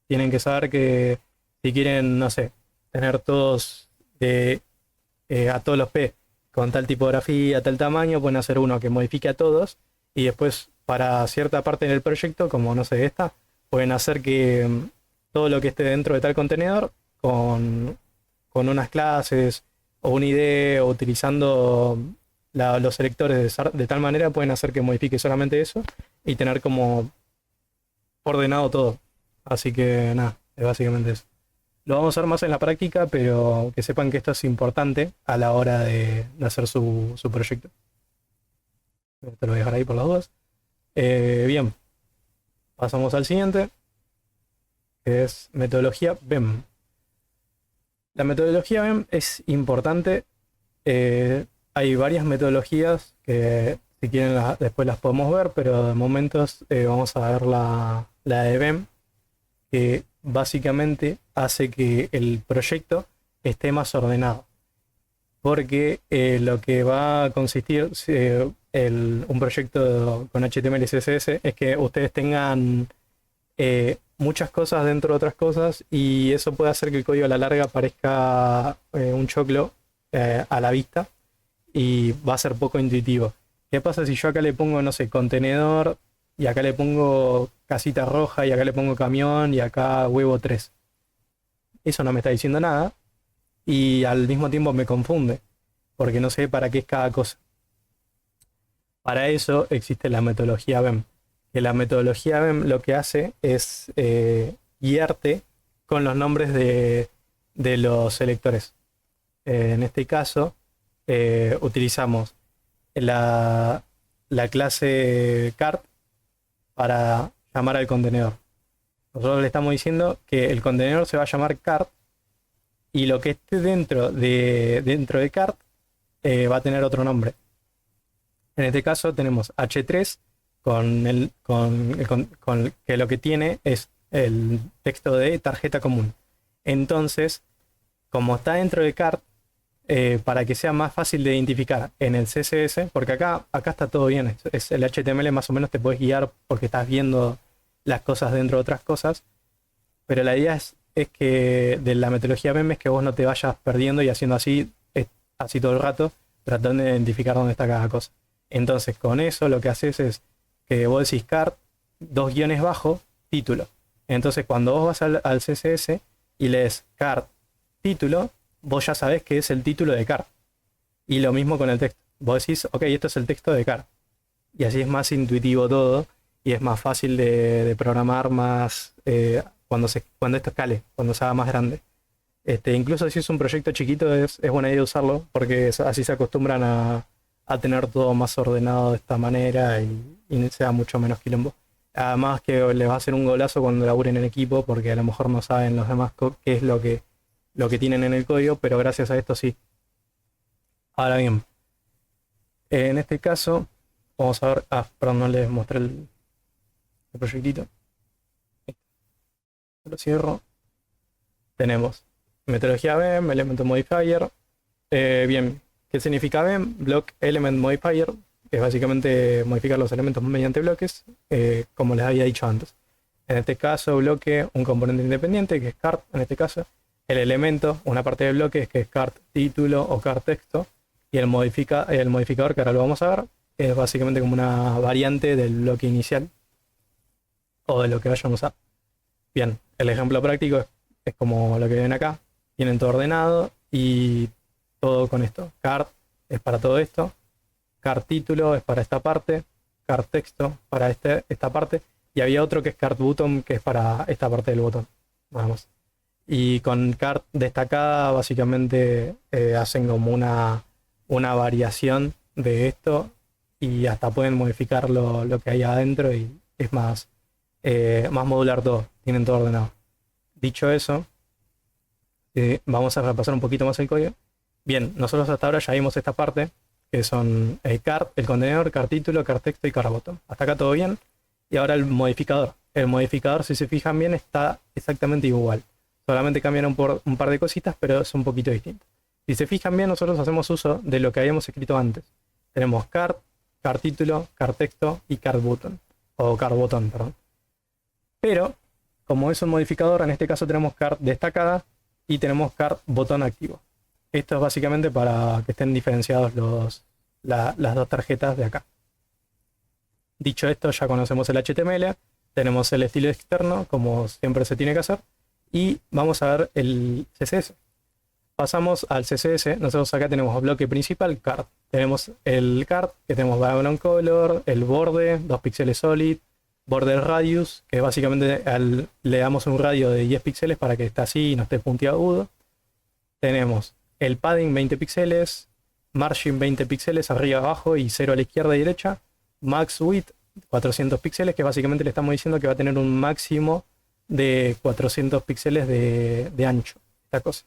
Tienen que saber que si quieren, no sé, tener todos a todos los P con tal tipografía, tal tamaño, pueden hacer uno que modifique a todos y después para cierta parte del proyecto, como no sé, esta, pueden hacer que todo lo que esté dentro de tal contenedor con unas clases o una ID o utilizando los selectores de tal manera pueden hacer que modifique solamente eso y tener como ordenado todo. Así que nada, es básicamente eso. Lo vamos a hacer más en la práctica, pero que sepan que esto es importante a la hora de hacer su proyecto. Te lo voy a dejar ahí por las dudas. Bien, pasamos al siguiente, que es metodología BEM. La metodología BEM es importante. Hay varias metodologías que si quieren después las podemos ver, pero de momentos vamos a ver la de BEM, que básicamente hace que el proyecto esté más ordenado. Porque lo que va a consistir un proyecto con HTML y CSS es que ustedes tengan muchas cosas dentro de otras cosas y eso puede hacer que el código a la larga parezca un choclo a la vista y va a ser poco intuitivo. ¿Qué pasa si yo acá le pongo, no sé, contenedor y acá le pongo casita roja y acá le pongo camión y acá huevo 3? Eso no me está diciendo nada y al mismo tiempo me confunde porque no sé para qué es cada cosa. Para eso existe la metodología BEM. Que la metodología BEM lo que hace es guiarte con los nombres de los selectores. En este caso utilizamos la clase cart para llamar al contenedor. Nosotros le estamos diciendo que el contenedor se va a llamar cart y lo que esté dentro de cart va a tener otro nombre. En este caso tenemos H3 con que lo que tiene es el texto de tarjeta común. Entonces, como está dentro de cart, para que sea más fácil de identificar en el CSS, porque acá está todo bien, es el HTML más o menos te puedes guiar porque estás viendo las cosas dentro de otras cosas, pero la idea es que de la metodología BEM es que vos no te vayas perdiendo y haciendo así todo el rato, tratando de identificar dónde está cada cosa. Entonces con eso lo que haces es que vos decís cart, 2 guiones bajo, título. Entonces cuando vos vas al CSS y lees cart, título, vos ya sabés que es el título de cart. Y lo mismo con el texto. Vos decís, ok, esto es el texto de cart. Y así es más intuitivo todo y es más fácil de programar más cuando esto escale, cuando se haga más grande. Incluso si es un proyecto chiquito es buena idea usarlo porque así se acostumbran a tener todo más ordenado de esta manera y sea mucho menos quilombo. Además que les va a hacer un golazo cuando laburen en equipo porque a lo mejor no saben los demás qué es lo que tienen en el código, pero gracias a esto sí. Ahora bien, en este caso vamos a ver, perdón, no les mostré el proyectito. Lo cierro. Tenemos metodología BEM, Element Modifier. Bien, ¿qué significa BEM? Block Element Modifier, que es básicamente modificar los elementos mediante bloques, como les había dicho antes. En este caso, bloque, un componente independiente, que es cart, en este caso. El elemento, una parte del bloque, que es cart título o cart texto. Y el modificador, que ahora lo vamos a ver, es básicamente como una variante del bloque inicial o de lo que vayan a usar. Bien, el ejemplo práctico es como lo que ven acá. Tienen todo ordenado y todo con esto. Card es para todo esto, card título es para esta parte, card texto para esta parte, y había otro que es card button, que es para esta parte del botón, nada más. Y con card destacada básicamente hacen como una variación de esto y hasta pueden modificar lo que hay adentro y es más modular todo, tienen todo ordenado. Dicho eso, vamos a repasar un poquito más el código. Bien, nosotros hasta ahora ya vimos esta parte, que son el card, el contenedor, card título, card texto y card bottom. Hasta acá todo bien. Y ahora el modificador. El modificador, si se fijan bien, está exactamente igual. Solamente cambiaron por un par de cositas, pero es un poquito distinto. Si se fijan bien, nosotros hacemos uso de lo que habíamos escrito antes. Tenemos card, card título, card texto y card button. O card bottom, perdón. Pero, como es un modificador, en este caso tenemos card destacada y tenemos card botón activo. Esto es básicamente para que estén diferenciados las dos tarjetas de acá. Dicho esto, ya conocemos el HTML, tenemos el estilo externo, como siempre se tiene que hacer, y vamos a ver el CSS. Pasamos al CSS, nosotros acá tenemos bloque principal, card. Tenemos el card, que tenemos background color, el borde, 2 píxeles solid, border radius, que básicamente le damos un radio de 10 píxeles para que esté así y no esté puntiagudo. Tenemos el padding 20 píxeles, margin 20 píxeles arriba abajo y 0 a la izquierda y derecha, max width 400 píxeles, que básicamente le estamos diciendo que va a tener un máximo de 400 píxeles de ancho, esta cosa.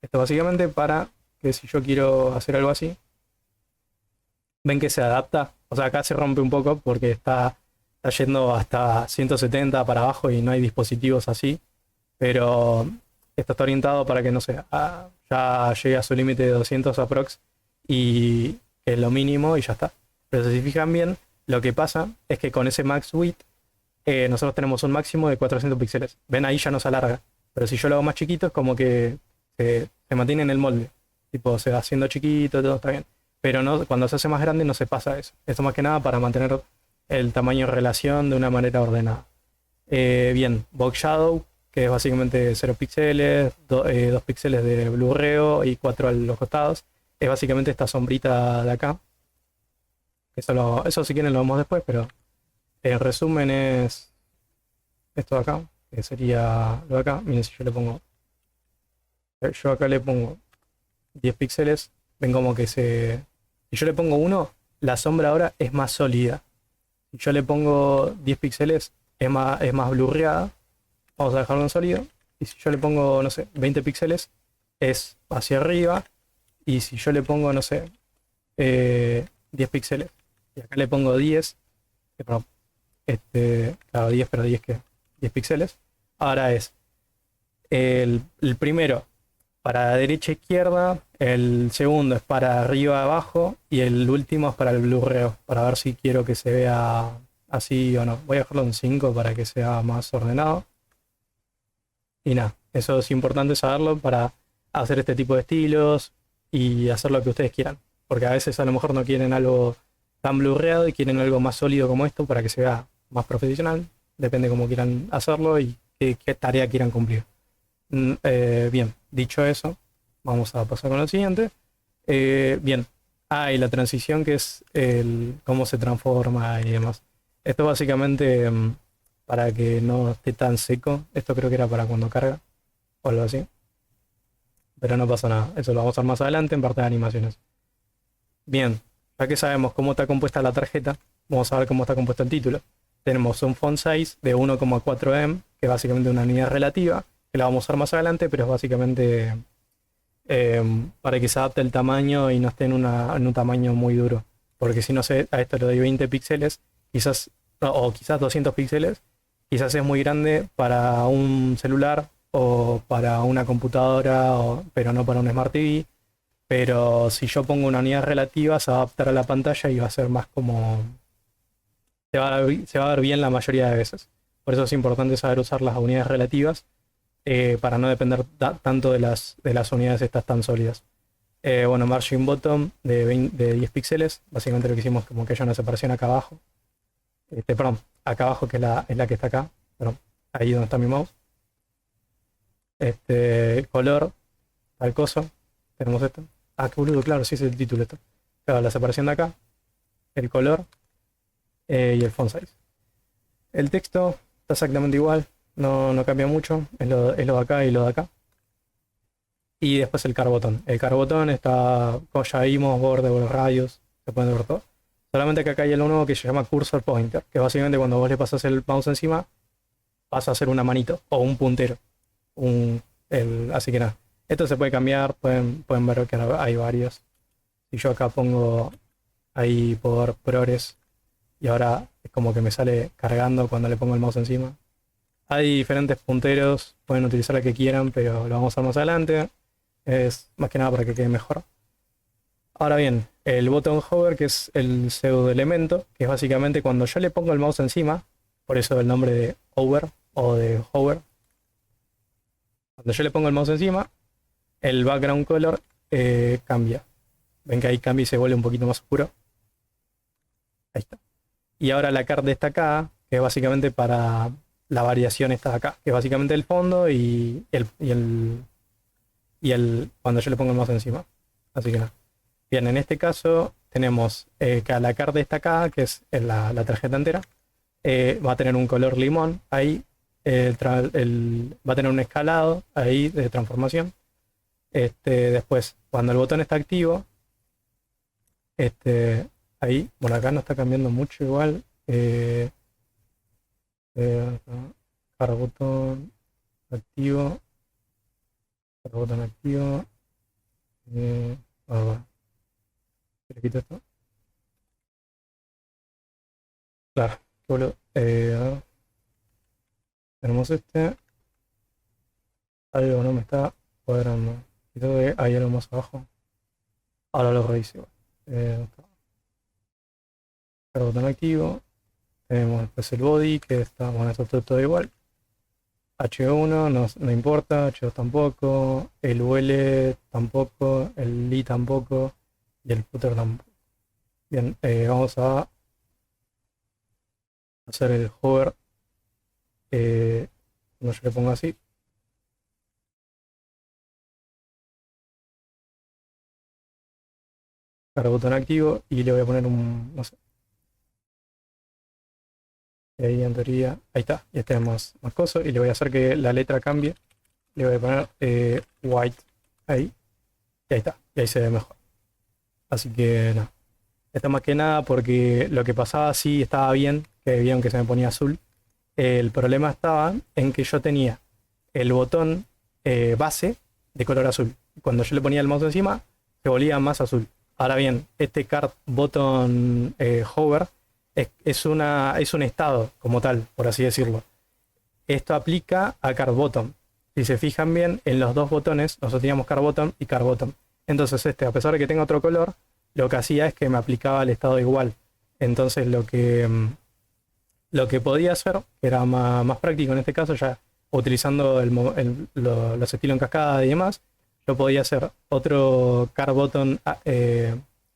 Esto básicamente para que si yo quiero hacer algo así, ven que se adapta, o sea, acá se rompe un poco porque está yendo hasta 170 para abajo y no hay dispositivos así, pero esto está orientado para que, no sé, ya llegue a su límite de 200 aprox y es lo mínimo y ya está. Pero si se fijan bien, lo que pasa es que con ese max width nosotros tenemos un máximo de 400 píxeles. Ven, ahí ya nos alarga, pero si yo lo hago más chiquito es como que se mantiene en el molde, tipo se va haciendo chiquito, todo está bien, pero no, cuando se hace más grande no se pasa eso. Esto más que nada para mantener el tamaño en relación de una manera ordenada. Bien, box shadow, que es básicamente 0 píxeles, 2 píxeles de blurreo y 4 a los costados. Es básicamente esta sombrita de acá. Eso si quieren lo vemos después, pero en resumen es esto de acá, que sería lo de acá. Miren, si yo acá le pongo 10 píxeles, ven como que si yo le pongo 1, la sombra ahora es más sólida. Si yo le pongo 10 píxeles, es más blurreada. Vamos a dejarlo en sólido. Y si yo le pongo, no sé, 20 píxeles, es hacia arriba. Y si yo le pongo, no sé, 10 píxeles, y acá le pongo 10, perdón, claro, 10, pero 10 píxeles. Ahora es el primero para derecha e izquierda, el segundo es para arriba abajo y el último es para el blurreo, para ver si quiero que se vea así o no. Voy a dejarlo en 5 para que sea más ordenado. Y nada, eso es importante saberlo para hacer este tipo de estilos y hacer lo que ustedes quieran. Porque a veces a lo mejor no quieren algo tan blurreado y quieren algo más sólido como esto para que se vea más profesional. Depende cómo quieran hacerlo y qué tarea quieran cumplir. Bien, dicho eso, vamos a pasar con lo siguiente. Bien, y la transición, que es cómo se transforma y demás. Esto básicamente para que no esté tan seco. Esto creo que era para cuando carga o algo así. Pero no pasa nada, eso lo vamos a ver más adelante en parte de animaciones. Bien, ya que sabemos cómo está compuesta la tarjeta, vamos a ver cómo está compuesto el título. Tenemos un font size de 1,4 em, que es básicamente una unidad relativa, que la vamos a usar más adelante, pero es básicamente para que se adapte el tamaño y no esté en un tamaño muy duro. Porque si no sé, a esto le doy 20 píxeles, quizás, o quizás 200 píxeles, quizás es muy grande para un celular o para una computadora, pero no para un Smart TV. Pero si yo pongo una unidad relativa, se va a adaptar a la pantalla y va a ser más como... Se va a ver bien la mayoría de veces. Por eso es importante saber usar las unidades relativas para no depender tanto de las unidades estas tan sólidas. Bueno, margin bottom de 10 píxeles. Básicamente lo que hicimos como que haya una separación acá abajo. Perdón, acá abajo, que es la que está acá. Perdón, ahí donde está mi mouse. Color, tal cosa. tenemos esto. Ah, qué boludo, claro, sí es el título esto. Claro, la separación de acá, el color y el font size. El texto está exactamente igual, no cambia mucho, es lo de acá y lo de acá. Y después el carbotón. El carbotón está, como ya vimos, borde, radios, se pueden ver todo. Solamente que acá hay algo nuevo que se llama cursor pointer, que básicamente cuando vos le pasas el mouse encima, pasa a ser una manito o un puntero. Así que nada, esto se puede cambiar, pueden ver que hay varios. Si yo acá pongo ahí por progress y ahora es como que me sale cargando cuando le pongo el mouse encima. Hay diferentes punteros, pueden utilizar el que quieran, pero lo vamos a ver más adelante. Es más que nada para que quede mejor. Ahora bien, el botón hover, que es el pseudo elemento, que es básicamente cuando yo le pongo el mouse encima, por eso el nombre de hover o de hover. Cuando yo le pongo el mouse encima, el background color cambia. Ven que ahí cambia y se vuelve un poquito más oscuro. Ahí está. Y ahora la carta destacada, que es básicamente para la variación esta de acá, que es básicamente el fondo y cuando yo le pongo el mouse encima. Así que nada. Bien, en este caso tenemos que la carta destacada, que es la tarjeta entera, va a tener un color limón ahí, va a tener un escalado ahí de transformación. Después, cuando el botón está activo, ahí, bueno, acá no está cambiando mucho igual. Carga botón activo, carga botón activo. Ah, le quito esto. Claro, qué boludo. A ver, tenemos algo no me está cuadrando. Y todo hay algo más abajo. Ahora lo reviso igual. El botón activo. Tenemos después el body, que está, bueno, esto todo igual. H1 no importa, H2 tampoco, el UL tampoco, el LI tampoco y el footer tampoco. Bien, vamos a hacer el hover. Cuando yo le pongo así. Carga botón activo y le voy a poner no sé. Y ahí en teoría, ahí está, ya tenemos más cosas y le voy a hacer que la letra cambie. Le voy a poner white ahí y ahí está, y ahí se ve mejor. Así que no. Esto más que nada porque lo que pasaba sí estaba bien, que vieron que se me ponía azul. El problema estaba en que yo tenía el botón base de color azul. Cuando yo le ponía el mouse encima, se volvía más azul. Ahora bien, este card button hover es un estado como tal, por así decirlo. Esto aplica a card bottom. Si se fijan bien, en los dos botones, nosotros teníamos card bottom y card bottom. Entonces a pesar de que tenga otro color, lo que hacía es que me aplicaba el estado igual. Entonces lo que podía hacer, que era más práctico en este caso, ya utilizando los estilos en cascada y demás, yo podía hacer otro car button,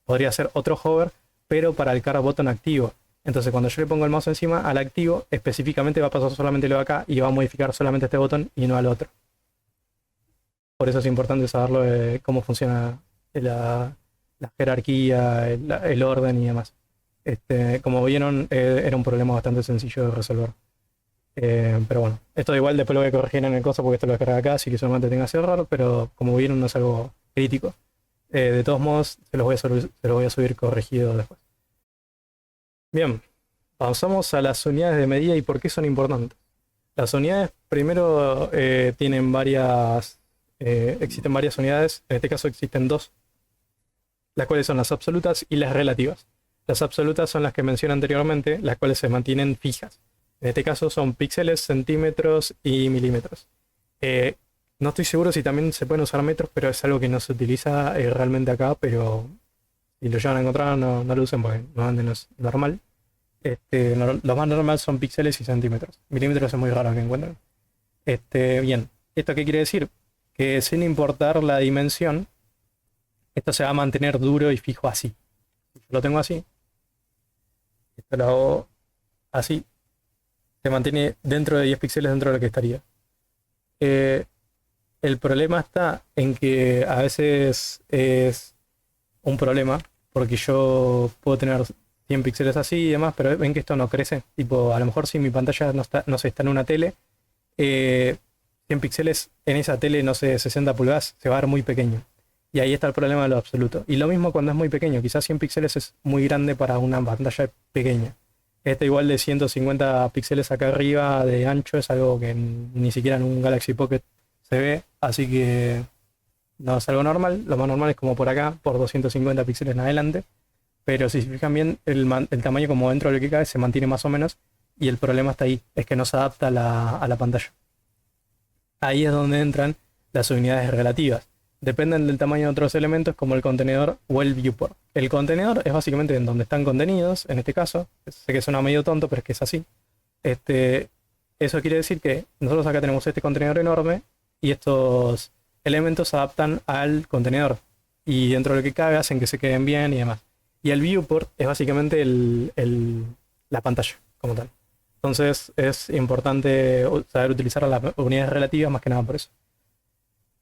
podría hacer otro hover, pero para el car button activo. Entonces cuando yo le pongo el mouse encima al activo, específicamente va a pasar solamente lo de acá y va a modificar solamente este botón y no al otro. Por eso es importante saberlo de cómo funciona la jerarquía, el orden y demás. Como vieron, era un problema bastante sencillo de resolver. Pero bueno, esto igual después lo voy a corregir en el coso porque esto lo descarga acá, así que solamente tenga ese error, pero como vieron no es algo crítico. De todos modos, se los voy a subir corregido después. Bien, pasamos a las unidades de medida y por qué son importantes. Las unidades primero existen varias unidades, en este caso existen dos, las cuales son las absolutas y las relativas. Las absolutas son las que mencioné anteriormente, las cuales se mantienen fijas. En este caso son píxeles, centímetros y milímetros. No estoy seguro si también se pueden usar metros, pero es algo que no se utiliza realmente acá, pero si lo llevan a encontrar no lo usen porque no es normal. Lo más normal son píxeles y centímetros. Milímetros es muy raro que encuentren. Bien, ¿esto qué quiere decir? Que sin importar la dimensión, esto se va a mantener duro y fijo así. Si yo lo tengo así, esto lo hago así, se mantiene dentro de 10 píxeles dentro de lo que estaría. El problema está en que a veces es un problema, porque yo puedo tener 100 píxeles así y demás, pero ven que esto no crece. Tipo, a lo mejor si mi pantalla no está, no sé, está en una tele, eh, 100 píxeles en esa tele, no sé, 60 pulgadas, se va a ver muy pequeño. Y ahí está el problema de lo absoluto. Y lo mismo cuando es muy pequeño, quizás 100 píxeles es muy grande para una pantalla pequeña. Este igual de 150 píxeles acá arriba de ancho es algo que ni siquiera en un Galaxy Pocket se ve, así que no es algo normal. Lo más normal es como por acá, por 250 píxeles en adelante. Pero si se fijan bien, el tamaño como dentro de lo que cabe se mantiene más o menos. Y el problema está ahí, es que no se adapta a la pantalla. Ahí es donde entran las unidades relativas. Dependen del tamaño de otros elementos como el contenedor o el viewport. El contenedor es básicamente en donde están contenidos, en este caso. Sé que suena medio tonto, pero es que es así. Este, eso quiere decir que nosotros acá tenemos este contenedor enorme y estos elementos se adaptan al contenedor. Y dentro de lo que cabe hacen que se queden bien y demás. Y el viewport es básicamente la pantalla como tal. Entonces es importante saber utilizar las unidades relativas más que nada por eso.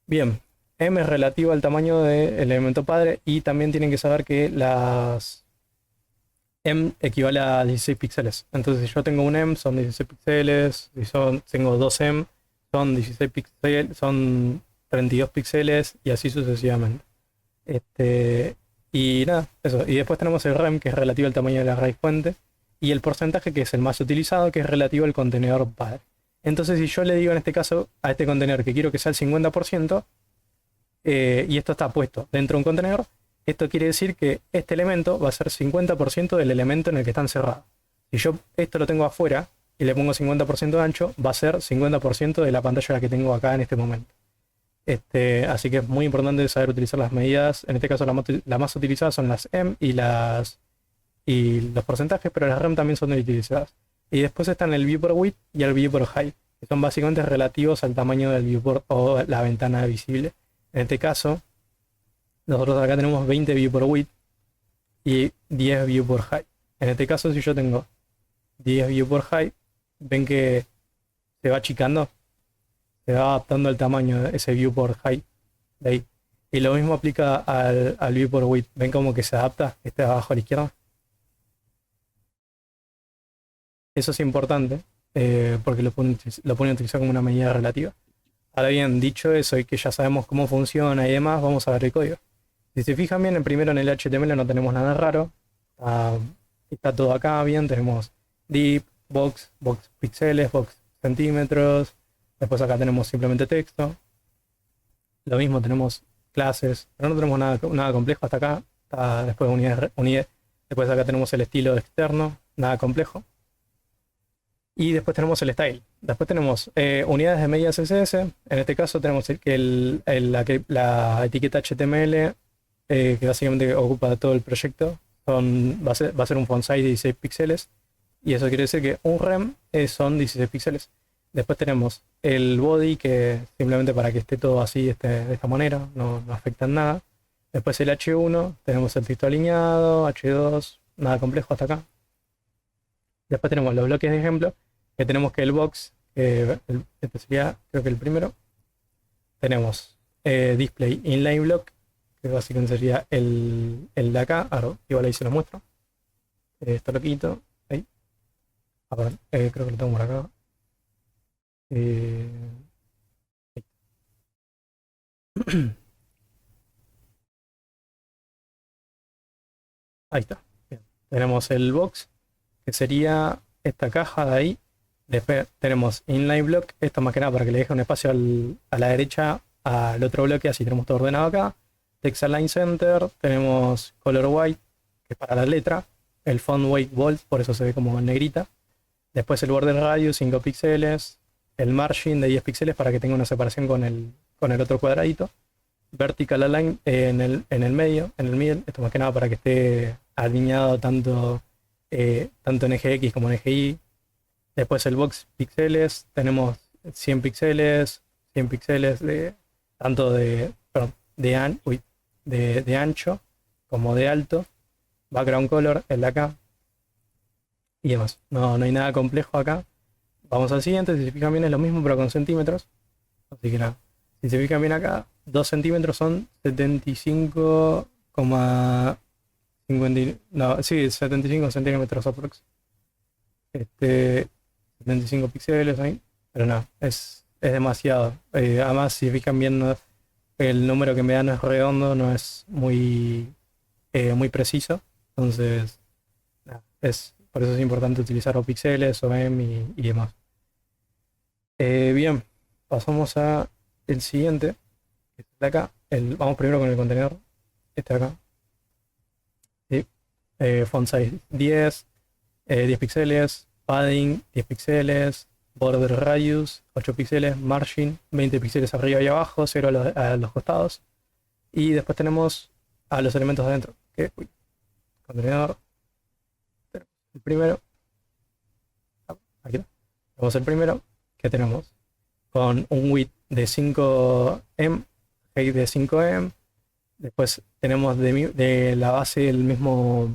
Bien, M es relativo al tamaño del elemento padre y también tienen que saber que las M equivale a 16 píxeles. Entonces si yo tengo un M son 16 píxeles, si tengo dos M son 16 píxeles, son 32 píxeles y así sucesivamente. Y nada, eso. Y después tenemos el REM que es relativo al tamaño de la raíz fuente y el porcentaje que es el más utilizado que es relativo al contenedor padre. Entonces si yo le digo en este caso a este contenedor que quiero que sea el 50%, y esto está puesto dentro de un contenedor, esto quiere decir que este elemento va a ser 50% del elemento en el que está encerrado. Si yo esto lo tengo afuera y le pongo 50% de ancho, va a ser 50% de la pantalla que tengo acá en este momento. Así que es muy importante saber utilizar las medidas. En este caso las más utilizadas son las M y los porcentajes, pero las REM también son utilizadas. Y después están el viewport width y el viewport height, que son básicamente relativos al tamaño del viewport o la ventana visible. En este caso, nosotros acá tenemos 20 viewport width y 10 viewport height. En este caso, si yo tengo 10 viewport height, ven que se va achicando, se va adaptando al tamaño de ese viewport height de ahí. Y lo mismo aplica al viewport width. Ven como que se adapta, este de abajo a la izquierda. Eso es importante porque lo pueden utilizar como una medida relativa. Ahora bien, dicho eso y que ya sabemos cómo funciona y demás, vamos a ver el código. Si se fijan bien, primero en el HTML no tenemos nada raro. Está todo acá bien, tenemos div, box píxeles, box centímetros. Después acá tenemos simplemente texto. Lo mismo tenemos clases, pero no tenemos nada complejo hasta acá. Después unidades. Después acá tenemos el estilo externo, nada complejo. Y después tenemos el style. Después tenemos unidades de medida CSS. En este caso tenemos la etiqueta HTML, que básicamente ocupa todo el proyecto. Va a ser un font size de 16 píxeles. Y eso quiere decir que un rem son 16 píxeles. Después tenemos el body, que simplemente para que esté todo así, de esta manera, no afecta en nada. Después el H1, tenemos el texto alineado, H2, nada complejo hasta acá. Después tenemos los bloques de ejemplo, que tenemos que el box, este sería creo que el primero. Tenemos display inline block, que básicamente sería el de acá. Ahora, igual ahí se lo muestro. Esto lo quito. Ahí. Perdón, creo que lo tengo por acá. Ahí está. Bien. Tenemos el box, que sería esta caja de ahí. Después tenemos inline block, esto más que nada para que le deje un espacio a la derecha al otro bloque, así tenemos todo ordenado acá. Text align center, tenemos color white, que es para la letra. El font weight bold, por eso se ve como en negrita. Después el border radius 5 píxeles. El margin de 10 píxeles para que tenga una separación con el otro cuadradito. Vertical align en el medio, en el middle. Esto más que nada para que esté alineado tanto en eje X como en eje Y. Después el box píxeles, tenemos 100 píxeles, 100 píxeles tanto de ancho como de alto. Background color, el de acá. Y demás. No hay nada complejo acá. Vamos al siguiente, si se fijan bien es lo mismo pero con centímetros. Así que nada. Si se fijan bien acá, 2 centímetros son 75,50. No, sí, 75 centímetros aprox. 75 píxeles ahí. Pero no, es demasiado. Además, si fijan bien, el número que me da no es redondo, no es muy preciso. Entonces, nada, por eso es importante utilizar o píxeles o M y demás. Bien, pasamos a el siguiente, que es de acá. Vamos primero con el contenedor. Este de acá. ¿Sí? Font size 10, 10 píxeles, padding 10 píxeles, border radius 8 píxeles, margin 20 píxeles arriba y abajo, 0 a los costados. Y después tenemos a los elementos de adentro. Contenedor. El primero. Aquí está. Tenemos el primero que tenemos con un width de 5M, height de 5M. Después tenemos de la base el mismo.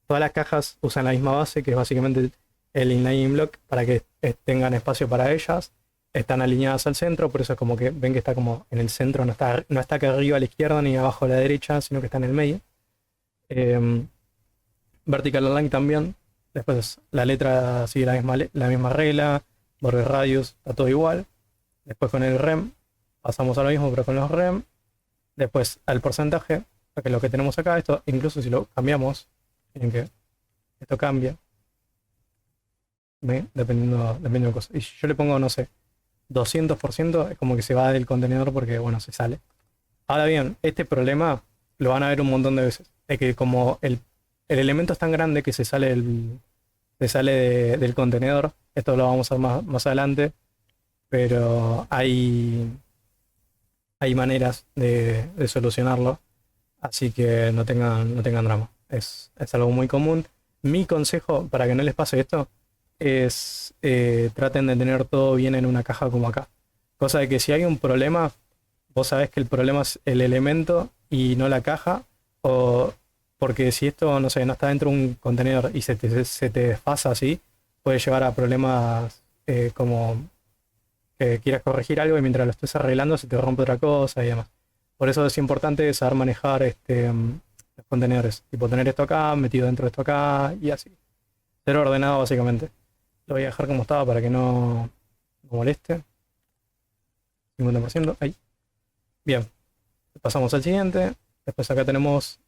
Todas las cajas usan la misma base, que es básicamente el inline block, para que tengan espacio para ellas. Están alineadas al centro, por eso es como que ven que está como en el centro, no está acá arriba a la izquierda ni abajo a la derecha, sino que está en el medio. Vertical align también. Después la letra sigue la misma regla. Border radius, está todo igual. Después con el rem pasamos a lo mismo, pero con los rem. Después al porcentaje, que es lo que tenemos acá. Esto incluso si lo cambiamos, miren que esto cambia, dependiendo de cosas. Y si yo le pongo, no sé, 200%, es como que se va del contenedor porque, bueno, se sale. Ahora bien, este problema lo van a ver un montón de veces. Es que como el elemento es tan grande que se sale del contenedor. Esto lo vamos a ver más adelante. Pero hay maneras de solucionarlo. Así que no tengan drama. Es algo muy común. Mi consejo para que no les pase esto es traten de tener todo bien en una caja como acá. Cosa de que si hay un problema, vos sabés que el problema es el elemento y no la caja. O porque si esto, no sé, no está dentro de un contenedor y se te desfasa así, puede llevar a problemas como que quieras corregir algo y mientras lo estés arreglando se te rompe otra cosa y demás. Por eso es importante saber manejar los contenedores. Tipo tener esto acá, metido dentro de esto acá y así. Ser ordenado básicamente. Lo voy a dejar como estaba para que no moleste. 50%, ahí. Bien. Pasamos al siguiente. Después acá tenemos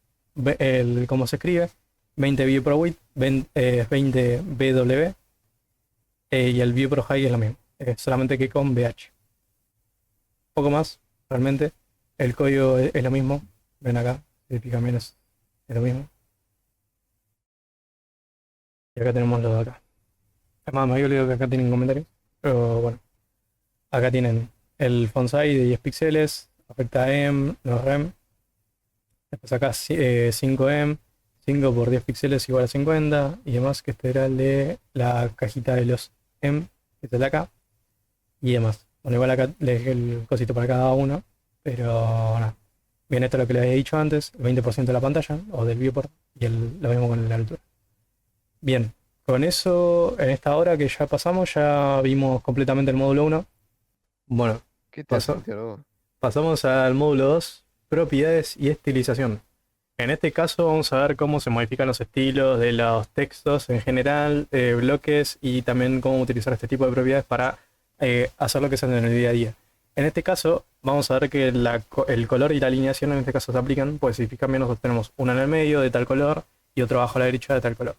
cómo se escribe. 20 view pro width, 20 BW. Y el view pro height es lo mismo. Solamente que con VH. Poco más, realmente. El código es lo mismo. Ven acá. También es lo mismo. Y acá tenemos los de acá. Además, me había olvidado que acá tienen comentarios. Pero bueno. Acá tienen el font size de 10 píxeles. Afecta a M, los rem. Después acá 5M. 5 por 10 píxeles igual a 50. Y demás, que este era el de la cajita de los M. Que es el de acá. Y demás. Bueno, igual acá le dejé el cosito para cada uno. Pero nada. Bien, esto es lo que les había dicho antes. El 20% de la pantalla. O del viewport. Y lo mismo con la altura. Bien. Con eso, en esta hora que ya pasamos, ya vimos completamente el módulo 1. Bueno, ¿Qué tal, Santiago? pasamos al módulo 2, propiedades y estilización. En este caso vamos a ver cómo se modifican los estilos de los textos en general, bloques y también cómo utilizar este tipo de propiedades para hacer lo que se hace en el día a día. En este caso vamos a ver que el color y la alineación en este caso se aplican, pues si fijan bien nosotros tenemos uno en el medio de tal color y otro abajo a la derecha de tal color.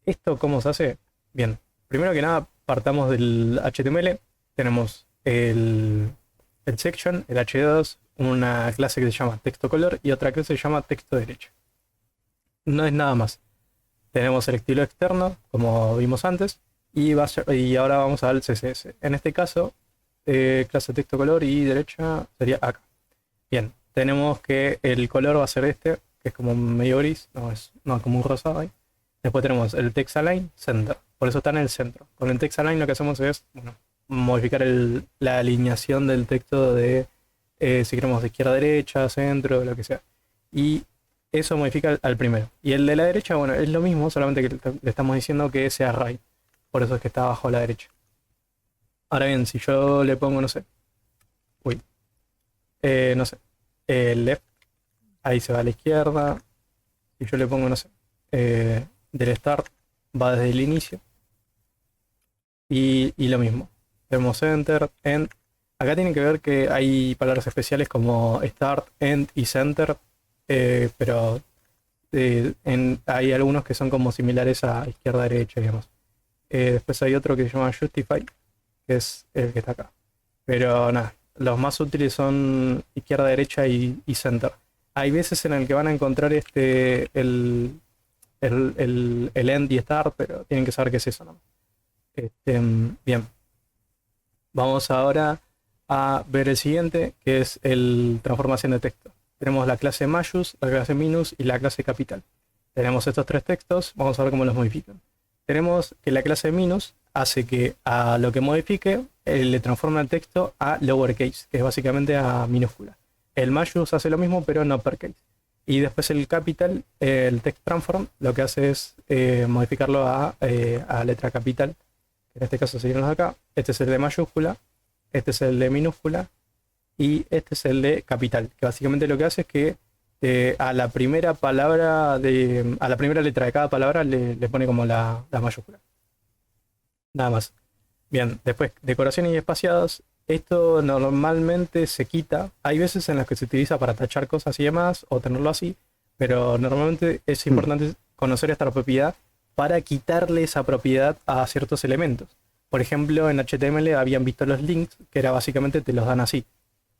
¿Esto cómo se hace? Bien, primero que nada partamos del HTML, tenemos el section, el H2, una clase que se llama texto color y otra clase que se llama texto derecha. No es nada más. Tenemos el estilo externo, como vimos antes, y ahora vamos al CSS. En este caso, clase texto color y derecha sería acá. Bien, tenemos que el color va a ser este, que es como medio gris, no como un rosado ahí. Después tenemos el text align center, por eso está en el centro. Con el text align lo que hacemos es modificar la alineación del texto de si queremos de izquierda a derecha, centro, lo que sea. Y eso modifica al primero. Y el de la derecha, bueno, es lo mismo, solamente que le estamos diciendo que sea right. Por eso es que está abajo a la derecha. Ahora bien, si yo le pongo, no sé. no sé, left, ahí se va a la izquierda. Y yo le pongo, no sé, del start va desde el inicio. Y lo mismo. Tenemos enter, end. Acá tienen que ver que hay palabras especiales como start, end y center. Pero hay algunos que son como similares a izquierda, derecha y demás. Después hay otro que se llama justify, que es el que está acá. Pero nada, los más útiles son izquierda, derecha y center. Hay veces en el que van a encontrar el end y start, pero tienen que saber qué es eso, ¿no? Bien, vamos ahora a ver el siguiente, que es el transformación de texto. Tenemos la clase majus, la clase minus y la clase capital. Tenemos estos tres textos, vamos a ver cómo los modifican. Tenemos que la clase minus hace que a lo que modifique le transforma el texto a lowercase, que es básicamente a minúscula. El majus hace lo mismo, pero en uppercase. Y después el capital, el text transform, lo que hace es modificarlo a letra capital. En este caso serían los de acá. Este es el de mayúscula, este es el de minúscula y este es el de capital, que básicamente lo que hace es que a la primera palabra a la primera letra de cada palabra le pone como la mayúscula. Nada más. Bien, después decoraciones y espaciados. Esto normalmente se quita. Hay veces en las que se utiliza para tachar cosas y demás, o tenerlo así, pero normalmente es importante conocer esta propiedad para quitarle esa propiedad a ciertos elementos. Por ejemplo, en HTML habían visto los links, que era básicamente te los dan así.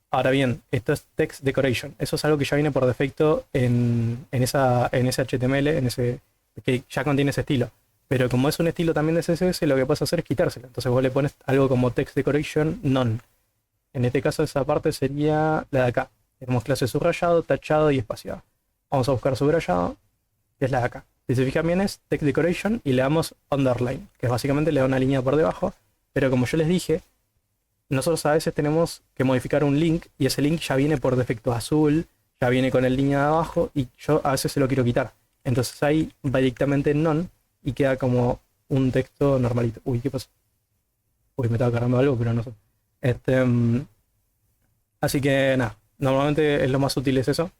Ahora bien, esto es text decoration. Eso es algo que ya viene por defecto en ese HTML, que ya contiene ese estilo. Pero como es un estilo también de CSS, lo que puedes hacer es quitárselo. Entonces vos le pones algo como text decoration none. En este caso esa parte sería la de acá. Tenemos clase subrayado, tachado y espaciado. Vamos a buscar subrayado, que es la de acá. Si se fijan bien es text decoration y le damos underline, que básicamente le da una línea por debajo. Pero como yo les dije, nosotros a veces tenemos que modificar un link y ese link ya viene por defecto azul, ya viene con el línea de abajo y yo a veces se lo quiero quitar. Entonces ahí va directamente en none y queda como un texto normalito. Uy, ¿qué pasó? Uy, me estaba cargando algo, pero no sé. Así que nada, normalmente es lo más útil es eso,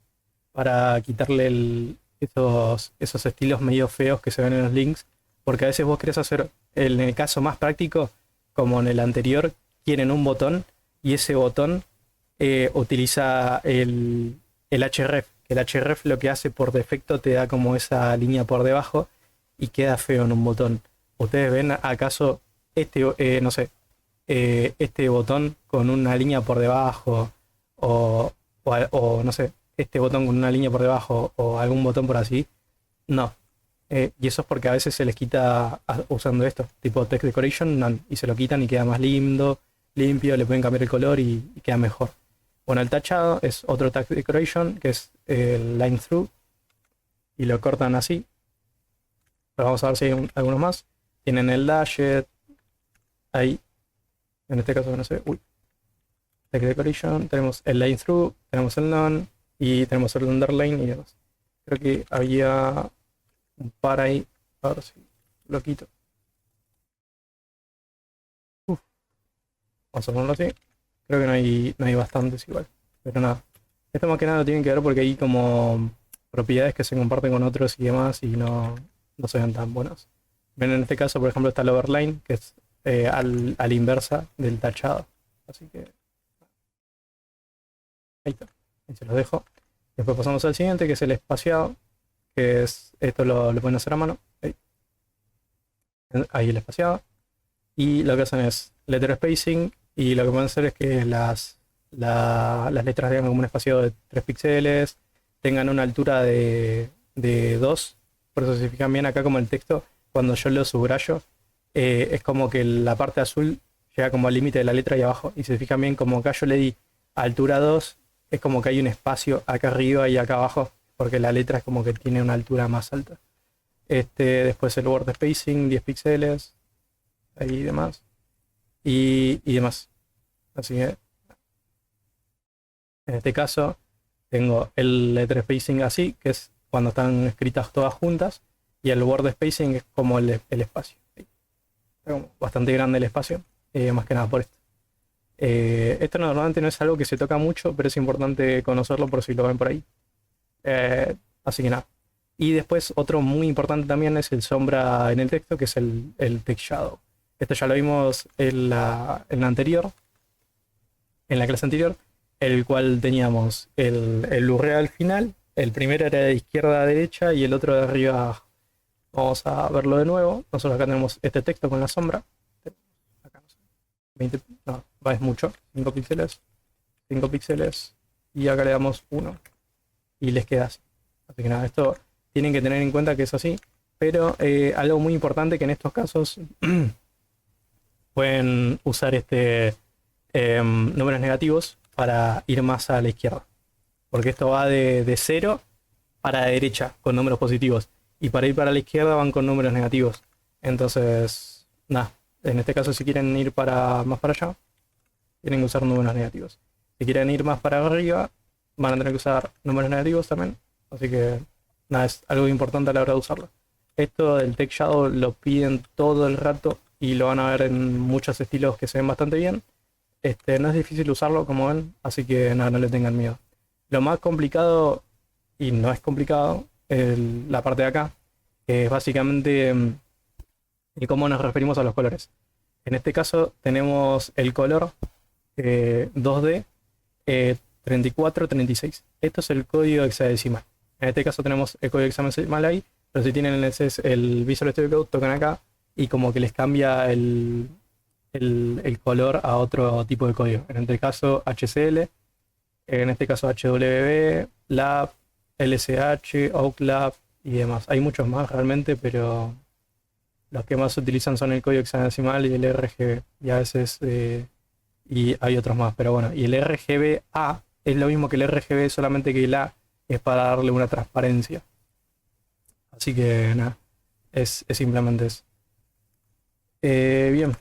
para quitarle esos estilos medio feos que se ven en los links, porque a veces vos querés hacer, en el caso más práctico, como en el anterior, quieren un botón y ese botón utiliza el href, que el href lo que hace por defecto te da como esa línea por debajo y queda feo en un botón. ¿Ustedes ven acaso no sé, este botón con una línea por debajo o no sé, este botón con una línea por debajo o algún botón por así? No. Y eso es porque a veces se les quita usando esto, tipo text decoration, none, y se lo quitan y queda más lindo, limpio, le pueden cambiar el color y queda mejor. Bueno, el tachado es otro text decoration, que es el line through, y lo cortan así. Pero vamos a ver si hay algunos más. Tienen el dashed, ahí, en este caso no sé, uy, text decoration, tenemos el line through, tenemos el none, y tenemos el underline y demás. Creo que había un par ahí, a ver si lo quito. Vamos a ponerlo así. Creo que no hay bastantes igual. Pero nada. Esto más que nada tiene que ver porque hay como propiedades que se comparten con otros y demás y no se ven tan buenas. Ven, en este caso, por ejemplo, está el overline, que es a la inversa del tachado. Así que ahí está. Ahí se los dejo. Después pasamos al siguiente, que es el espaciado, que es esto lo pueden hacer a mano. Ahí el espaciado. Y lo que hacen es letter spacing, y lo que pueden hacer es que las letras tengan como un espacio de 3 píxeles, tengan una altura de 2. Por eso se fijan bien acá como el texto, cuando yo lo subrayo, es como que la parte azul llega como al límite de la letra y abajo. Y si se fijan bien, como acá yo le di altura 2, es como que hay un espacio acá arriba y acá abajo, porque la letra es como que tiene una altura más alta. Después el word spacing, 10 píxeles, ahí y demás. Y demás. Así que en este caso tengo el letter spacing así, que es cuando están escritas todas juntas, y el word spacing es como el espacio. Está como bastante grande el espacio, más que nada por esto. Esto normalmente no es algo que se toca mucho, pero es importante conocerlo por si lo ven por ahí. Así que nada. Y después otro muy importante también es el sombra en el texto, que es el text shadow. Esto ya lo vimos en la anterior, en la clase anterior, el cual teníamos el URL al final. El primero era de izquierda a derecha y el otro de arriba a abajo. Vamos a verlo de nuevo. Nosotros acá tenemos este texto con la sombra. Acá no sé, 20, no, es mucho. 5 píxeles. 5 píxeles. Y acá le damos 1. Y les queda así. Así que nada, esto tienen que tener en cuenta que es así. Pero algo muy importante que en estos casos pueden usar números negativos para ir más a la izquierda. Porque esto va de 0 para la derecha con números positivos. Y para ir para la izquierda van con números negativos. Entonces, nada, en este caso si quieren ir más para allá, tienen que usar números negativos. Si quieren ir más para arriba, van a tener que usar números negativos también. Así que, nada, es algo importante a la hora de usarlo. Esto del text shadow lo piden todo el rato y lo van a ver en muchos estilos que se ven bastante bien. No es difícil usarlo, como ven, así que nada, no le tengan miedo. Lo más complicado, y no es complicado, la parte de acá, que es básicamente el cómo nos referimos a los colores. En este caso tenemos el color 2D 3436. Esto es el código hexadecimal. En este caso tenemos el código hexadecimal ahí, pero si tienen el Visual Studio Code, tocan acá y como que les cambia el color a otro tipo de código. En este caso HCL, en este caso HWB, Lab, LSH, OutLab y demás. Hay muchos más realmente, pero los que más se utilizan son el código hexadecimal y el RGB. Y a veces y hay otros más, pero bueno. Y el RGBA es lo mismo que el RGB, solamente que el A es para darle una transparencia. Así que nada, es simplemente eso. Bien,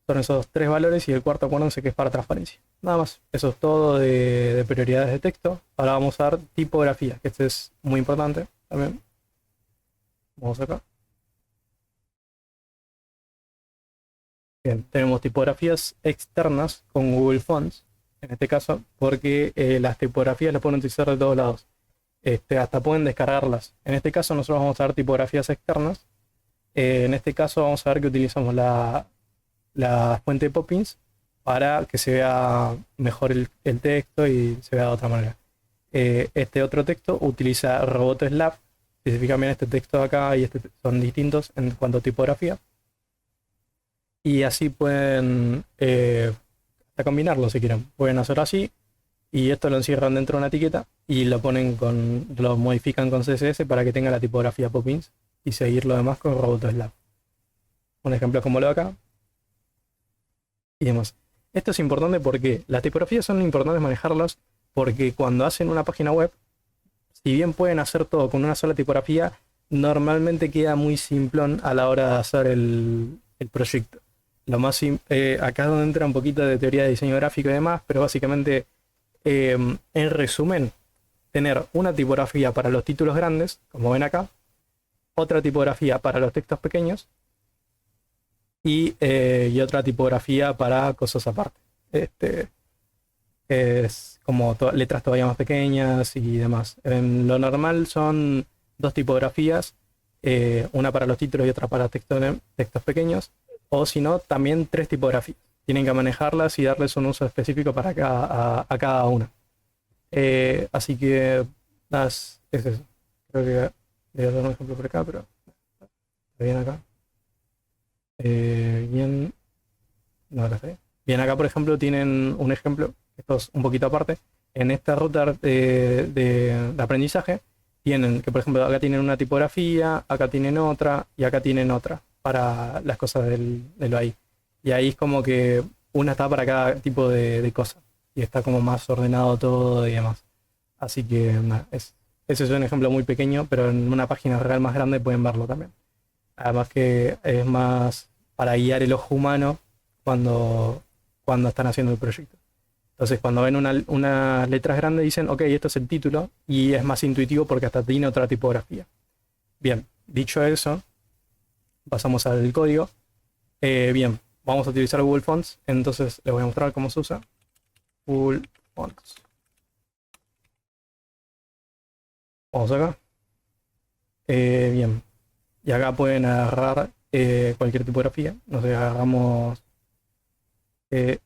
son esos 3 valores y el cuarto acuérdense que es para transparencia. Nada más, eso es todo de prioridades de texto. Ahora vamos a ver tipografía, que este es muy importante también. Vamos acá. Bien, tenemos tipografías externas con Google Fonts, en este caso, porque las tipografías las pueden utilizar de todos lados. Hasta pueden descargarlas. En este caso nosotros vamos a ver tipografías externas. En este caso vamos a ver que utilizamos la fuente de Poppins para que se vea mejor el texto y se vea de otra manera. Este otro texto utiliza Roboto-Slab. Si se fijan bien, este texto de acá y este son distintos en cuanto a tipografía. Y así pueden hasta combinarlo si quieren. Pueden hacerlo así y esto lo encierran dentro de una etiqueta y lo modifican con CSS para que tenga la tipografía Poppins y seguir lo demás con Roboto-Slab. Un ejemplo como lo de acá. Y demás. Esto es importante porque las tipografías son importantes manejarlas porque cuando hacen una página web, si bien pueden hacer todo con una sola tipografía, normalmente queda muy simplón a la hora de hacer el proyecto. Acá es donde entra un poquito de teoría de diseño gráfico y demás, pero básicamente, en resumen, tener una tipografía para los títulos grandes, como ven acá, otra tipografía para los textos pequeños y otra tipografía para cosas aparte. Es como letras todavía más pequeñas y demás. Lo normal son 2 tipografías, una para los títulos y otra para textos pequeños, o si no, también 3 tipografías. Tienen que manejarlas y darles un uso específico para a cada una. Así que nada, es eso. Creo que voy a dar un ejemplo por acá, pero está bien acá. Bien. No, ahora está bien. Bien, acá por ejemplo tienen un ejemplo, esto es un poquito aparte. En esta ruta de aprendizaje tienen que por ejemplo acá tienen una tipografía, acá tienen otra y acá tienen otra para las cosas del AI. Y ahí es como que una está para cada tipo de cosa y está como más ordenado todo y demás. Así que nada, ese es un ejemplo muy pequeño, pero en una página real más grande pueden verlo también. Además que es más para guiar el ojo humano cuando están haciendo el proyecto. Entonces cuando ven unas letras grandes dicen, ok, esto es el título, y es más intuitivo porque hasta tiene otra tipografía. Bien, dicho eso, pasamos al código. Bien, vamos a utilizar Google Fonts, entonces les voy a mostrar cómo se usa Google Fonts. Vamos acá. Bien. Y acá pueden agarrar cualquier tipografía. No sé, agarramos. eh,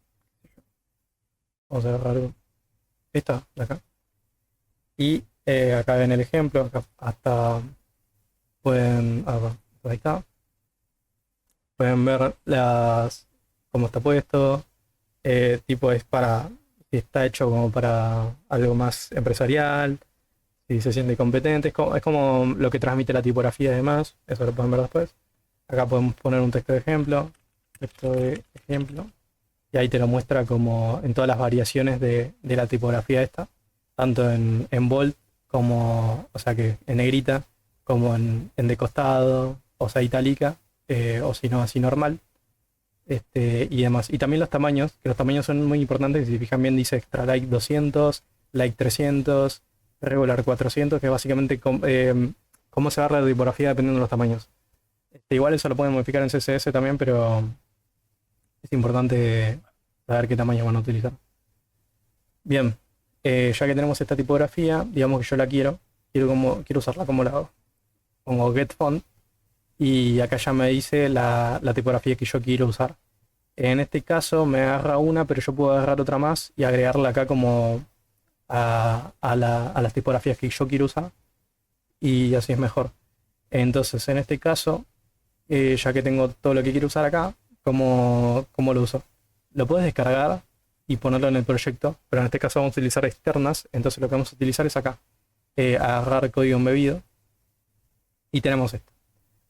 Vamos a agarrar esta de acá. Y acá ven el ejemplo. Acá hasta pueden. Ahí está. Pueden ver cómo está puesto. Tipo es para. Si está hecho como para algo más empresarial. Si se siente competente. Es como lo que transmite la tipografía y demás. Eso lo pueden ver después. Acá podemos poner un texto de ejemplo. Texto de ejemplo. Y ahí te lo muestra como en todas las variaciones de la tipografía esta. Tanto en bold como, o sea que en negrita, como en de costado, o sea itálica, o si no así normal. Y demás. Y también los tamaños, que los tamaños son muy importantes. Si se fijan bien dice extra like 200, like 300, regular 400, que es básicamente cómo se agarra la tipografía dependiendo de los tamaños. Igual eso lo pueden modificar en CSS también, pero es importante saber qué tamaño van a utilizar. Bien, ya que tenemos esta tipografía, digamos que yo la quiero usarla, como la hago. Pongo get font y acá ya me dice la tipografía que yo quiero usar. En este caso me agarra una, pero yo puedo agarrar otra más y agregarla acá como a las tipografías que yo quiero usar, y así es mejor. Entonces en este caso, ya que tengo todo lo que quiero usar acá, ¿cómo lo uso? Lo puedes descargar y ponerlo en el proyecto, pero en este caso vamos a utilizar externas, entonces lo que vamos a utilizar es acá, agarrar código embebido, y tenemos esto.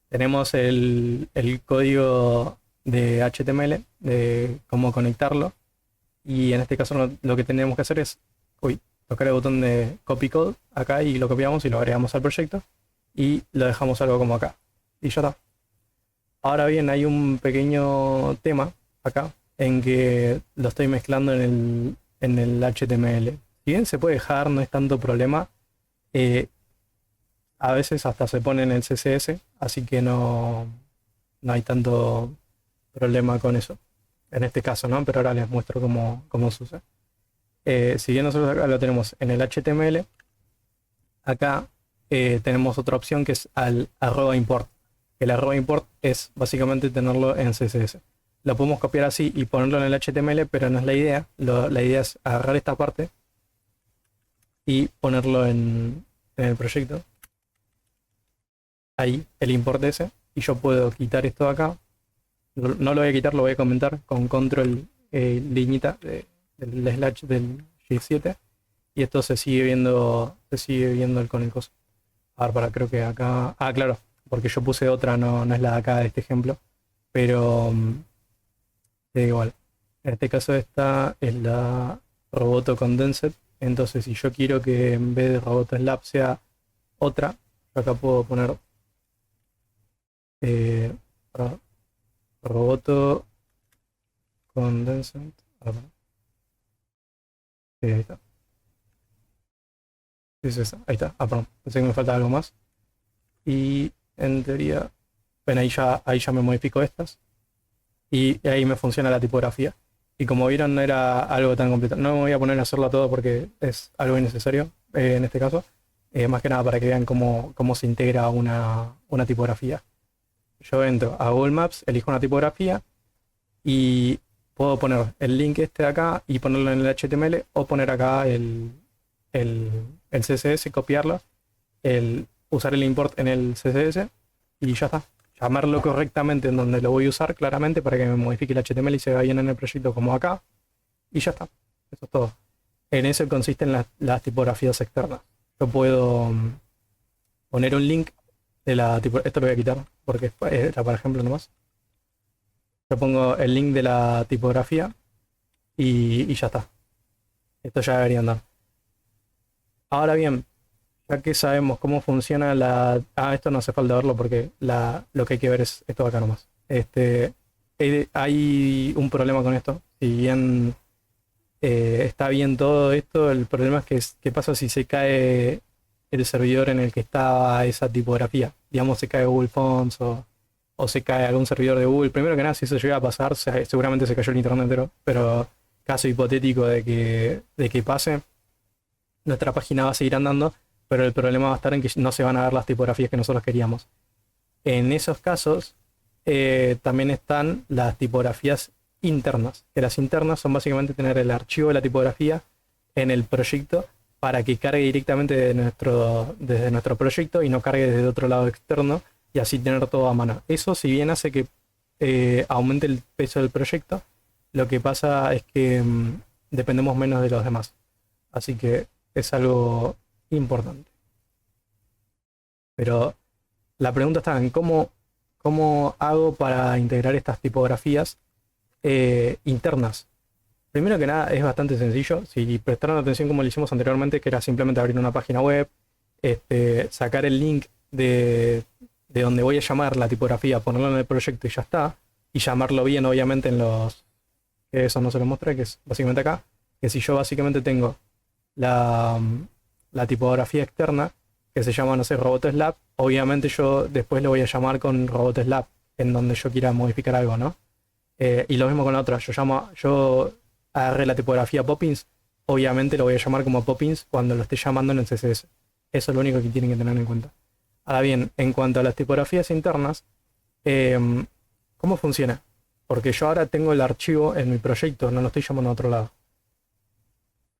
Tenemos el código de HTML, de cómo conectarlo, y en este caso lo que tenemos que hacer es tocar el botón de copy code acá y lo copiamos y lo agregamos al proyecto y lo dejamos algo como acá, y ya está. Ahora bien, hay un pequeño tema acá en que lo estoy mezclando en el HTML. Si bien se puede dejar, no es tanto problema. A veces hasta se pone en el CSS, así que no hay tanto problema con eso. En este caso, ¿no? Pero ahora les muestro cómo se usa. Si bien nosotros acá lo tenemos en el HTML, acá tenemos otra opción que es al @import. El @import es básicamente tenerlo en CSS. Lo podemos copiar así y ponerlo en el HTML, pero no es la idea. La idea es agarrar esta parte y ponerlo en el proyecto. Ahí, el import ese. Y yo puedo quitar esto de acá. No lo voy a quitar, lo voy a comentar con control liñita del slash del G7. Y esto se sigue viendo con el coso. A ver, creo que acá. Ah, claro, porque yo puse otra, no es la de acá de este ejemplo. Pero da igual. En este caso esta es la Roboto Condensed. Entonces si yo quiero que en vez de Roboto Slab sea otra, yo acá puedo poner Roboto Condensed. Ahí está. Es esa, ahí está. Ah, perdón, pensé que me falta algo más. Y en teoría, bueno, ahí ya me modifico estas. Y ahí me funciona la tipografía. Y como vieron, no era algo tan complicado. No me voy a poner a hacerlo todo porque es algo innecesario en este caso. Más que nada para que vean cómo se integra una tipografía. Yo entro a Google Maps, elijo una tipografía y puedo poner el link este de acá y ponerlo en el HTML, o poner acá el CSS, copiarlo, usar el import en el CSS y ya está. Llamarlo correctamente en donde lo voy a usar claramente para que me modifique el HTML y se vea bien en el proyecto como acá. Y ya está. Eso es todo. En eso consisten las tipografías externas. Yo puedo poner un link de la tipografía. Esto lo voy a quitar porque era para ejemplo nomás. Yo pongo el link de la tipografía y ya está. Esto ya debería andar. Ahora bien, ya que sabemos cómo funciona esto no hace falta verlo porque lo que hay que ver es esto de acá nomás. Hay un problema con esto. Si bien está bien todo esto, el problema es qué pasa si se cae el servidor en el que está esa tipografía. Digamos, se cae Google Fonts o o se cae algún servidor de Google. Primero que nada, si eso llega a pasar, seguramente se cayó el internet entero, pero caso hipotético de que pase, nuestra página va a seguir andando, pero el problema va a estar en que no se van a ver las tipografías que nosotros queríamos. En esos casos, también están las tipografías internas, que las internas son básicamente tener el archivo de la tipografía en el proyecto para que cargue directamente desde nuestro proyecto y no cargue desde otro lado externo, y así tener todo a mano. Eso, si bien hace que aumente el peso del proyecto, lo que pasa es que dependemos menos de los demás. Así que es algo importante. Pero la pregunta está en cómo hago para integrar estas tipografías internas. Primero que nada, es bastante sencillo. Si prestaron atención como lo hicimos anteriormente, que era simplemente abrir una página web, sacar el link de donde voy a llamar la tipografía, ponerlo en el proyecto y ya está. Y llamarlo bien, obviamente, que eso no se lo mostré, que es básicamente acá. Que si yo básicamente tengo la tipografía externa, que se llama, no sé, Roboteslab, obviamente yo después lo voy a llamar con Roboteslab, en donde yo quiera modificar algo, ¿no? Y lo mismo con la otra, yo agarré la tipografía Poppins, obviamente lo voy a llamar como Poppins cuando lo esté llamando en el CSS. Eso es lo único que tienen que tener en cuenta. Ahora bien, en cuanto a las tipografías internas, ¿cómo funciona? Porque yo ahora tengo el archivo en mi proyecto, no lo estoy llamando a otro lado.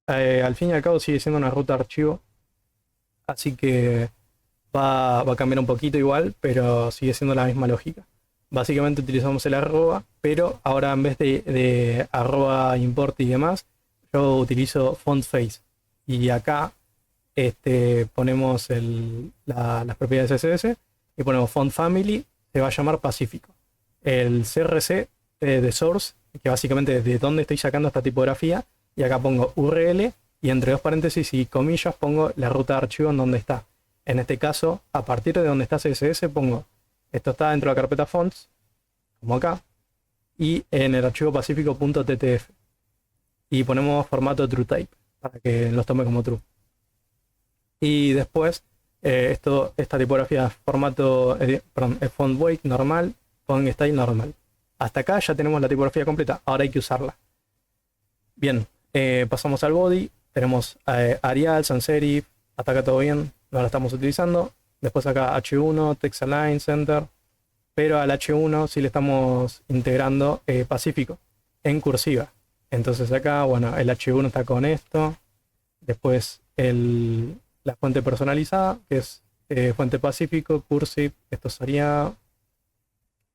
Al fin y al cabo sigue siendo una ruta de archivo, así que va a cambiar un poquito igual, pero sigue siendo la misma lógica. Básicamente utilizamos el arroba, pero ahora en vez de arroba import y demás, yo utilizo font face. Y acá ponemos las propiedades CSS y ponemos font family, se va a llamar Pacífico. El CRC de source, que básicamente es de dónde estoy sacando esta tipografía, y acá pongo URL y entre dos paréntesis y comillas pongo la ruta de archivo en donde está. En este caso, a partir de donde está CSS, pongo esto está dentro de la carpeta fonts, como acá, y en el archivo pacífico.ttf. Y ponemos formato TrueType para que los tome como true. Y después, esta tipografía es formato, es font weight normal, font style normal. Hasta acá ya tenemos la tipografía completa, ahora hay que usarla. Bien, pasamos al body, tenemos Arial, sans serif, hasta acá todo bien, no la estamos utilizando. Después acá H1, Text Align, Center, pero al H1 sí le estamos integrando Pacífico en cursiva. Entonces acá, bueno, el H1 está con esto. Después la fuente personalizada, que es fuente Pacífico, cursive, esto sería...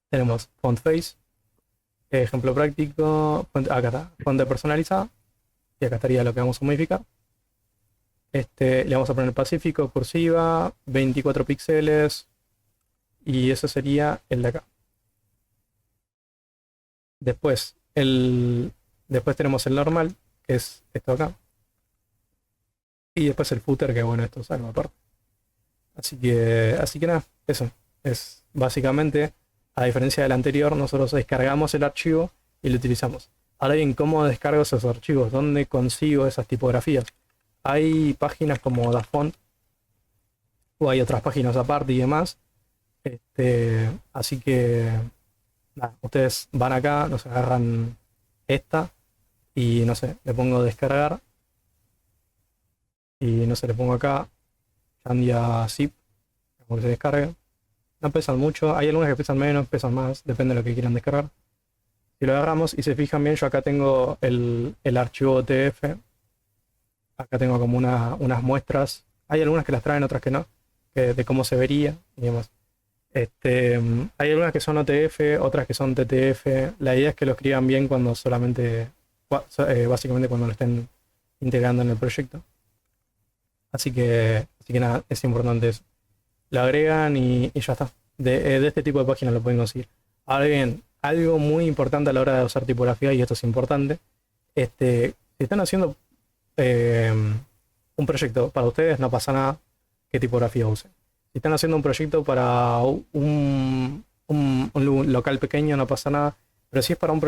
Tenemos font face, ejemplo práctico, acá está, fuente personalizada, y acá estaría lo que vamos a modificar. Le vamos a poner Pacífico, cursiva, 24 píxeles, y ese sería el de acá. Después tenemos el normal, que es esto acá. Y después el footer, que bueno, esto es algo aparte. Así que nada, eso. Es básicamente, a diferencia del anterior, nosotros descargamos el archivo y lo utilizamos. Ahora bien, ¿cómo descargo esos archivos? ¿Dónde consigo esas tipografías? Hay páginas como DaFont, o hay otras páginas aparte y demás. Así que nada, ustedes van acá, nos agarran esta y no sé, le pongo descargar y no sé, le pongo acá Candia zip, como que se descargue. No pesan mucho, hay algunas que pesan menos, pesan más, depende de lo que quieran descargar. Si lo agarramos y se fijan bien, yo acá tengo el archivo TF. Acá tengo como unas muestras. Hay algunas que las traen, otras que no, de cómo se vería y demás. Hay algunas que son OTF, otras que son TTF. La idea es que lo escriban bien cuando básicamente cuando lo estén integrando en el proyecto. Así que nada, es importante eso. Lo agregan y ya está. De este tipo de páginas lo pueden conseguir. Ahora bien, algo muy importante a la hora de usar tipografía, y esto es importante, si están haciendo un proyecto para ustedes, no pasa nada qué tipografía usen. Si están haciendo un proyecto para un local pequeño, no pasa nada. Pero si es para un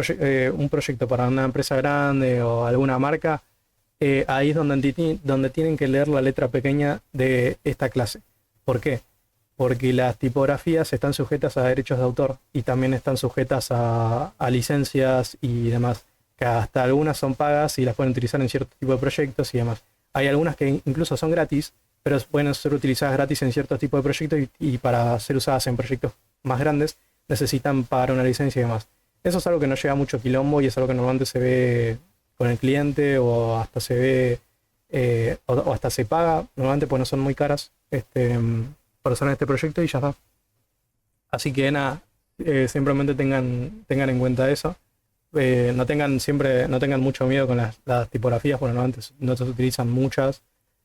proyecto para una empresa grande o alguna marca, ahí es donde tienen que leer la letra pequeña de esta clase. ¿Por qué? porque las tipografías están sujetas a derechos de autor y también están sujetas a licencias y demás, que hasta algunas son pagas y las pueden utilizar en cierto tipo de proyectos y demás. Hay algunas que incluso son gratis, pero pueden ser utilizadas gratis en ciertos tipos de proyectos y para ser usadas en proyectos más grandes necesitan pagar una licencia y demás. Eso es algo que no lleva mucho quilombo y es algo que normalmente se ve con el cliente o hasta se ve o hasta se paga, normalmente pues no son muy caras para usar en este proyecto y ya está. Así que nada, simplemente tengan en cuenta eso. No tengan mucho miedo con las tipografías, porque normalmente no se utilizan muchas,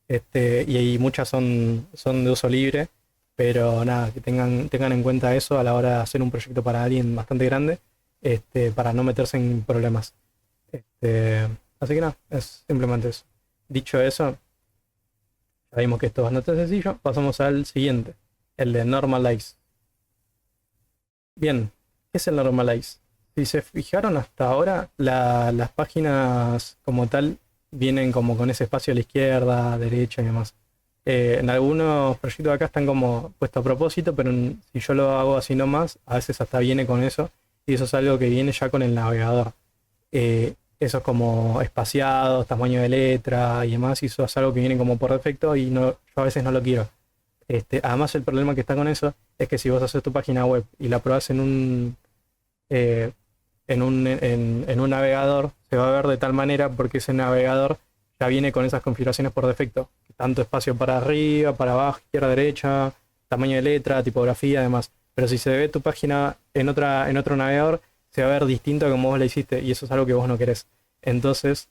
y muchas son de uso libre, pero nada, que tengan en cuenta eso a la hora de hacer un proyecto para alguien bastante grande, para no meterse en problemas. Así que nada, es simplemente eso. Dicho eso, ya vimos que esto es bastante sencillo, pasamos al siguiente, el de Normalize. Bien, ¿qué es el Normalize? Si se fijaron hasta ahora, las páginas como tal vienen como con ese espacio a la izquierda, derecha y demás. En algunos proyectos de acá están como puestos a propósito, pero si yo lo hago así nomás, a veces hasta viene con eso, y eso es algo que viene ya con el navegador. Eso es como espaciados, tamaño de letra y demás, y eso es algo que viene como por defecto y no, yo a veces no lo quiero. Además el problema que está con eso es que si vos haces tu página web y la probás eh, en un navegador, se va a ver de tal manera porque ese navegador ya viene con esas configuraciones por defecto. Tanto espacio para arriba, para abajo, izquierda, derecha, tamaño de letra, tipografía, además. Pero si se ve tu página en otro navegador, se va a ver distinto a como vos la hiciste y eso es algo que vos no querés. Entonces,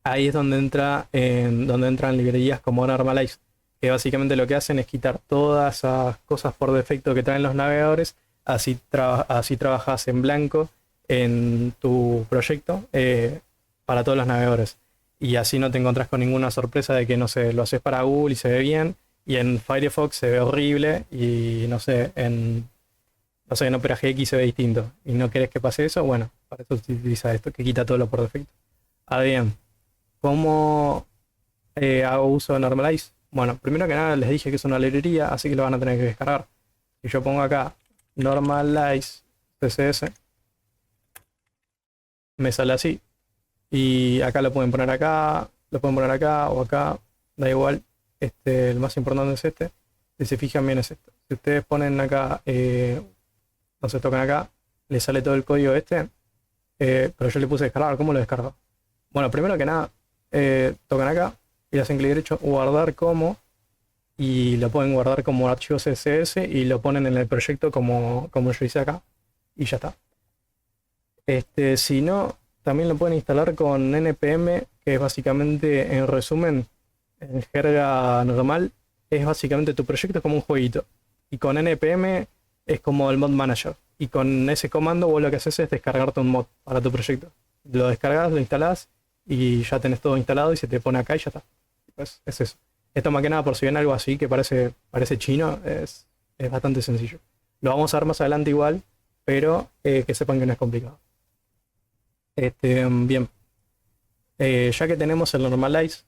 ahí es donde entran librerías como Normalize, que básicamente lo que hacen es quitar todas esas cosas por defecto que traen los navegadores, así trabajas en blanco en tu proyecto para todos los navegadores. Y así no te encontrás con ninguna sorpresa de que, no sé, lo haces para Google y se ve bien, y en Firefox se ve horrible, y no sé, en Opera GX se ve distinto, y no querés que pase eso, bueno, para eso se utiliza esto, que quita todo lo por defecto. Ahora bien, ¿cómo hago uso de Normalize? Bueno, primero que nada les dije que es una librería, así que lo van a tener que descargar. Si yo pongo acá Normalize CSS, me sale así. Y acá lo pueden poner acá o acá, da igual. El más importante es este. Si se fijan bien es esto. Si ustedes ponen acá, no se tocan acá, les sale todo el código pero yo le puse descargar. ¿Cómo lo descargo? Bueno, primero que nada, tocan acá y le hacen clic derecho, guardar como, y lo pueden guardar como archivo CSS y lo ponen en el proyecto como yo hice acá y ya está. Si no, también lo pueden instalar con npm, que es básicamente, en resumen, en jerga normal, es básicamente tu proyecto es como un jueguito. Y con npm es como el mod manager. Y con ese comando vos lo que haces es descargarte un mod para tu proyecto. Lo descargas, lo instalás y ya tenés todo instalado y se te pone acá y ya está. Pues es eso. Esto más que nada por si ven algo así que parece chino, es bastante sencillo. Lo vamos a ver más adelante igual, pero que sepan que no es complicado. Bien, ya que tenemos el Normalize,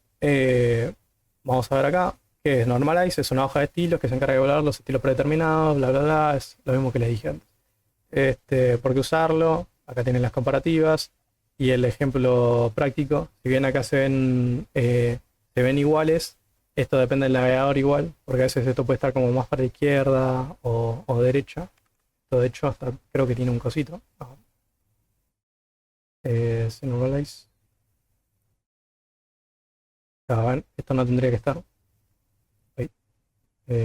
vamos a ver acá que es Normalize, es una hoja de estilos que se encarga de evaluar los estilos predeterminados, bla bla bla, es lo mismo que les dije antes. ¿Por qué usarlo? Acá tienen las comparativas y el ejemplo práctico. Si bien acá se ven iguales, esto depende del navegador igual, porque a veces esto puede estar como más para la izquierda o derecha. Esto de hecho hasta creo que tiene un cosito. Se Normalize. Ven, esto no tendría que estar. Ahí.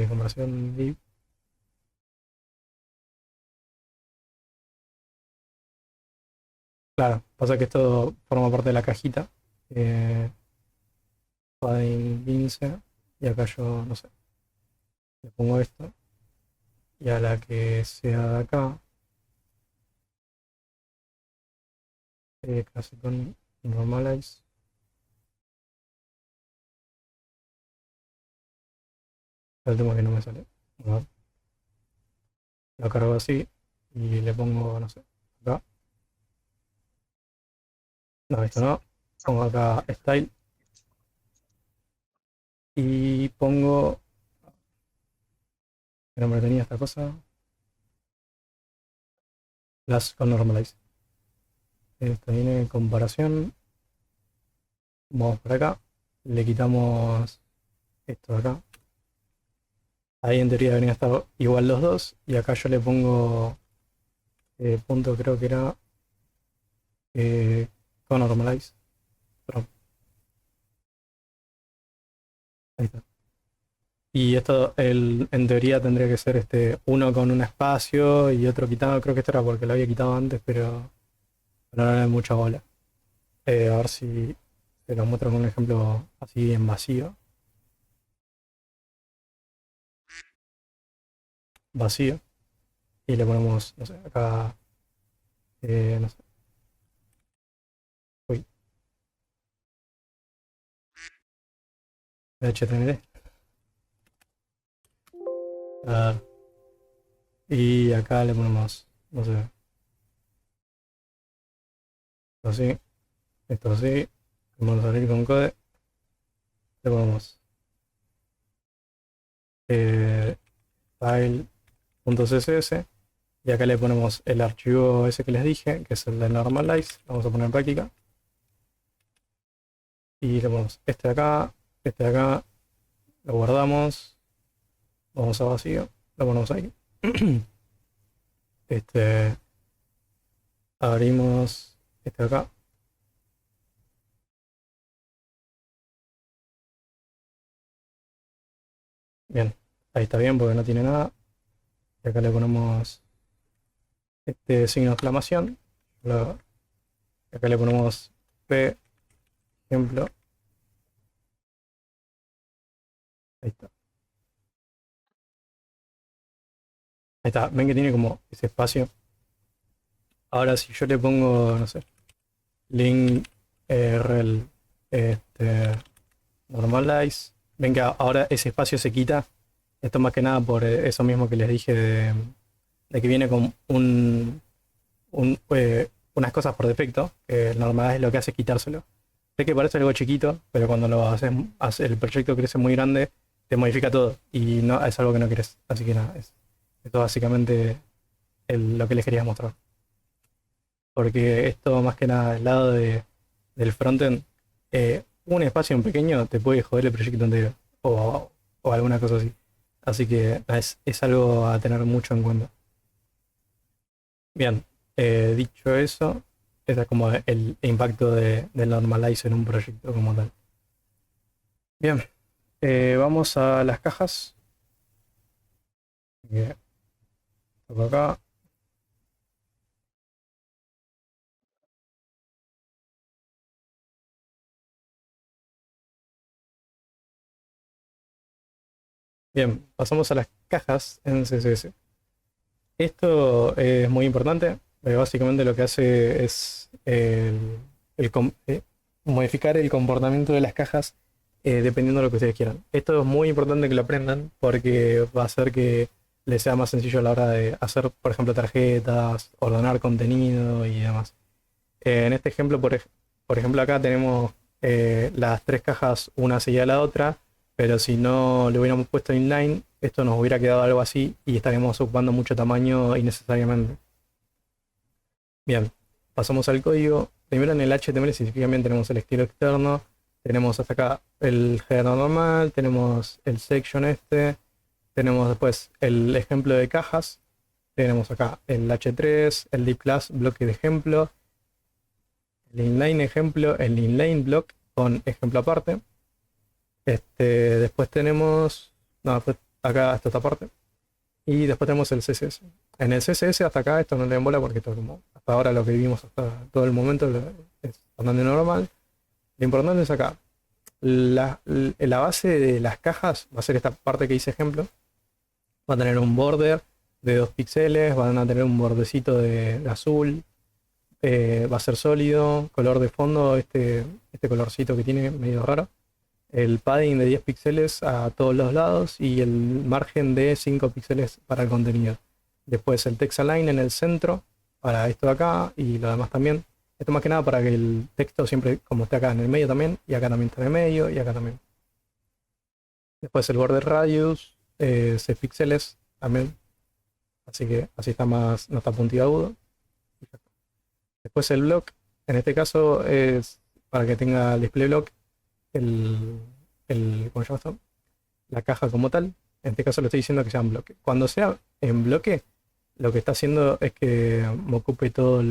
Comparación div. Claro, pasa que esto forma parte de la cajita. Padding 15. Y acá yo, no sé, le pongo esto. Y a la que sea de acá, clase con Normalize. El tema que no me sale. A ver, lo cargo así. Y le pongo, no sé, acá. No, esto no. Pongo acá Style. Y pongo ¿Qué nombre tenía esta cosa? Las con normalize. Esto viene en comparación. Vamos por acá. Le quitamos esto de acá. Ahí en teoría deberían estar igual los dos. Y acá yo le pongo punto, creo que era con normalize. Perdón. Ahí está. Y esto en teoría tendría que ser uno con un espacio y otro quitado. Creo que esto era porque lo había quitado antes, pero no era mucha bola. A ver si te lo muestro con un ejemplo así en vacío. Vacío. Y le ponemos, no sé, acá, no sé. Uy, HTML. Ah, y acá le ponemos, no sé, esto así, esto así. Vamos a abrir con code. Le ponemos eh, file.css. Y acá le ponemos el archivo ese que les dije, que es el de normalize. Vamos a poner en práctica. Y le ponemos este de acá, lo guardamos. Vamos a vacío, lo ponemos ahí. Este, abrimos este de acá. Bien, ahí está bien porque no tiene nada. Y acá le ponemos este signo de exclamación. Acá le ponemos P, ejemplo. Ahí está. Ahí está. Ven que tiene como ese espacio. Ahora si yo le pongo, no sé, link rel normalize. Ven que ahora ese espacio se quita. Esto más que nada por eso mismo que les dije de que viene con unas cosas por defecto, que el normalize lo que hace es quitárselo. Sé que parece algo chiquito, pero cuando lo haces, el proyecto crece muy grande, te modifica todo y no es algo que no quieres. Así que nada, esto básicamente lo que les quería mostrar. Porque esto más que nada del lado del frontend, un espacio en pequeño te puede joder el proyecto entero o alguna cosa así. Así que es algo a tener mucho en cuenta. Bien, dicho eso, ese es como el impacto del normalize en un proyecto como tal. Bien, vamos a las cajas. Bien, toco acá. Bien, pasamos a las cajas en CSS. Esto es muy importante. Básicamente lo que hace es modificar el comportamiento de las cajas dependiendo de lo que ustedes quieran. Esto es muy importante que lo aprendan porque va a hacer que les sea más sencillo a la hora de hacer, por ejemplo, tarjetas, ordenar contenido y demás. En este ejemplo, por ejemplo, acá tenemos las tres cajas una seguida de la otra, pero si no le hubiéramos puesto inline, esto nos hubiera quedado algo así y estaríamos ocupando mucho tamaño innecesariamente. Bien, pasamos al código. Primero en el HTML específicamente tenemos el estilo externo, tenemos hasta acá el header normal, tenemos el section tenemos después el ejemplo de cajas, tenemos acá el h3, el div class, bloque de ejemplo, el inline ejemplo, el inline block con ejemplo aparte. Después tenemos, no, después acá está esta parte. Y después tenemos el CSS. En el CSS hasta acá esto no le den bola porque esto como hasta ahora lo que vivimos hasta todo el momento es bastante normal. Lo importante es acá. La base de las cajas va a ser esta parte que hice ejemplo. Va a tener un border de 2 píxeles, van a tener un bordecito de azul, va a ser sólido, color de fondo, este colorcito que tiene medio raro. El padding de 10 píxeles a todos los lados y el margen de 5 píxeles para el contenido. Después el text align en el centro para esto de acá y lo demás también. Esto más que nada para que el texto siempre como esté acá en el medio también y acá también está en el medio y acá también. Después el border radius, 6 píxeles también. Así que así está más, no está puntiagudo. Después el block, en este caso es para que tenga el display block, ¿cómo se llama esto? La caja como tal. En este caso le estoy diciendo que sea en bloque. Cuando sea en bloque, lo que está haciendo es que me ocupe toda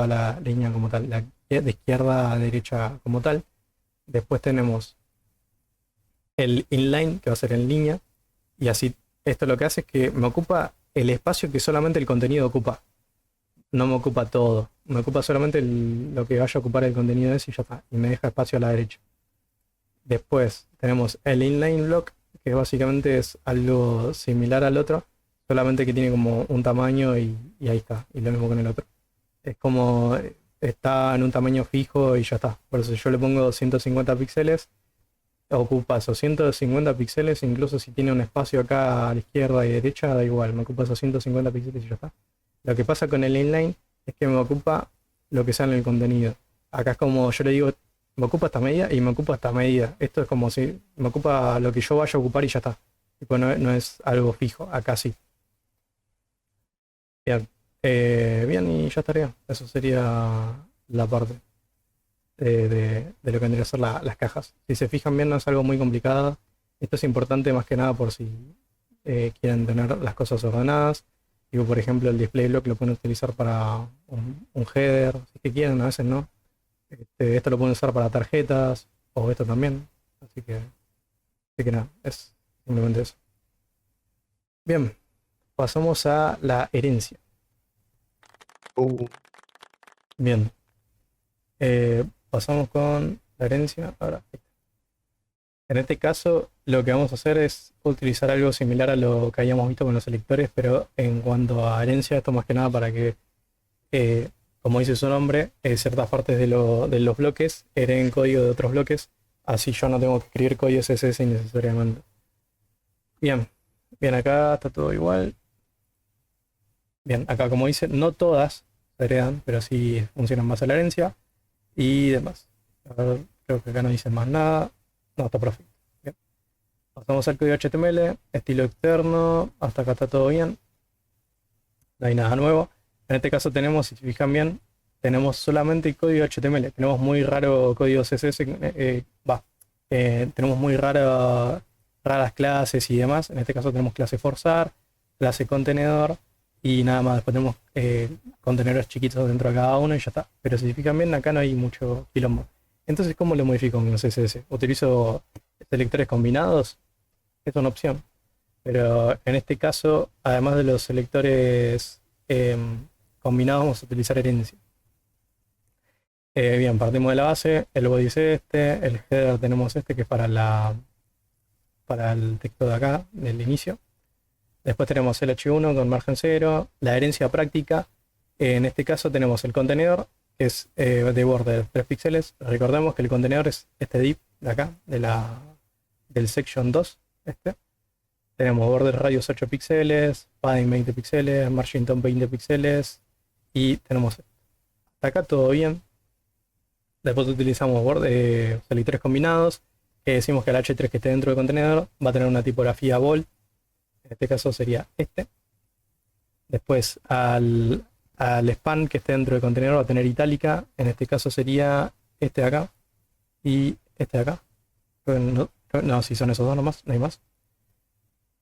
la línea como tal, de izquierda a derecha como tal. Después tenemos el inline, que va a ser en línea, y así esto lo que hace es que me ocupa el espacio que solamente el contenido ocupa. No me ocupa todo, me ocupa solamente lo que vaya a ocupar el contenido ese y ya está, y me deja espacio a la derecha. Después tenemos el inline block, que básicamente es algo similar al otro, solamente que tiene como un tamaño y ahí está, y lo mismo con el otro. Es como está en un tamaño fijo y ya está. Por eso yo le pongo 150 píxeles, ocupa esos 150 píxeles, incluso si tiene un espacio acá a la izquierda y derecha, da igual, me ocupa esos 150 píxeles y ya está. Lo que pasa con el inline es que me ocupa lo que sale en el contenido. Acá es como yo le digo, me ocupa esta medida y me ocupa esta medida. Esto es como si me ocupa lo que yo vaya a ocupar y ya está. Tipo, no es algo fijo, acá sí. Bien. Bien, y ya estaría. Eso sería la parte de lo que vendría a ser las cajas. Si se fijan bien, no es algo muy complicado. Esto es importante más que nada por si quieren tener las cosas ordenadas. Digo, por ejemplo, el display block lo pueden utilizar para un header, si es que quieren, a veces no. Esto lo pueden usar para tarjetas, o esto también. Así que nada, es simplemente eso. Bien, pasamos a la herencia. Bien. Pasamos con la herencia. Ahora, en este caso, lo que vamos a hacer es utilizar algo similar a lo que habíamos visto con los selectores, pero en cuanto a herencia, esto más que nada para que, como dice su nombre, ciertas partes de los bloques hereden código de otros bloques, así yo no tengo que escribir código CSS innecesariamente. Bien, bien, acá está todo igual. Bien, acá como dice, no todas se heredan, pero sí funcionan más a la herencia y demás. A ver, creo que acá no dice más nada. No, está perfecto. Bien. Pasamos al código HTML, estilo externo, hasta acá está todo bien. No hay nada nuevo. En este caso tenemos, si se fijan bien, tenemos solamente el código HTML. Tenemos muy raro código CSS, tenemos muy raras clases y demás. En este caso tenemos clase forzar, clase contenedor y nada más. Después tenemos contenedores chiquitos dentro de cada uno y ya está. Pero si se fijan bien, acá no hay mucho quilombo. Entonces, ¿cómo lo modifico con CSS? ¿Utilizo selectores combinados? Es una opción. Pero en este caso, además de los selectores combinados, vamos a utilizar herencia. Bien, partimos de la base. El body es este. El header tenemos este que es para el texto de acá, del inicio. Después tenemos el H1 con margen 0. La herencia práctica. En este caso tenemos el contenedor, que es de border 3 píxeles. Recordemos que el contenedor es este div de acá, del section 2. Tenemos border radius 8 píxeles, padding 20 píxeles, margin top 20 píxeles y tenemos esto. Hasta acá todo bien. Después utilizamos selectores combinados, que decimos que el H3 que esté dentro del contenedor va a tener una tipografía bold. En este caso sería este. Después al span que esté dentro del contenedor va a tener itálica. En este caso sería este de acá y este de acá. No, si son esos dos nomás, no hay más.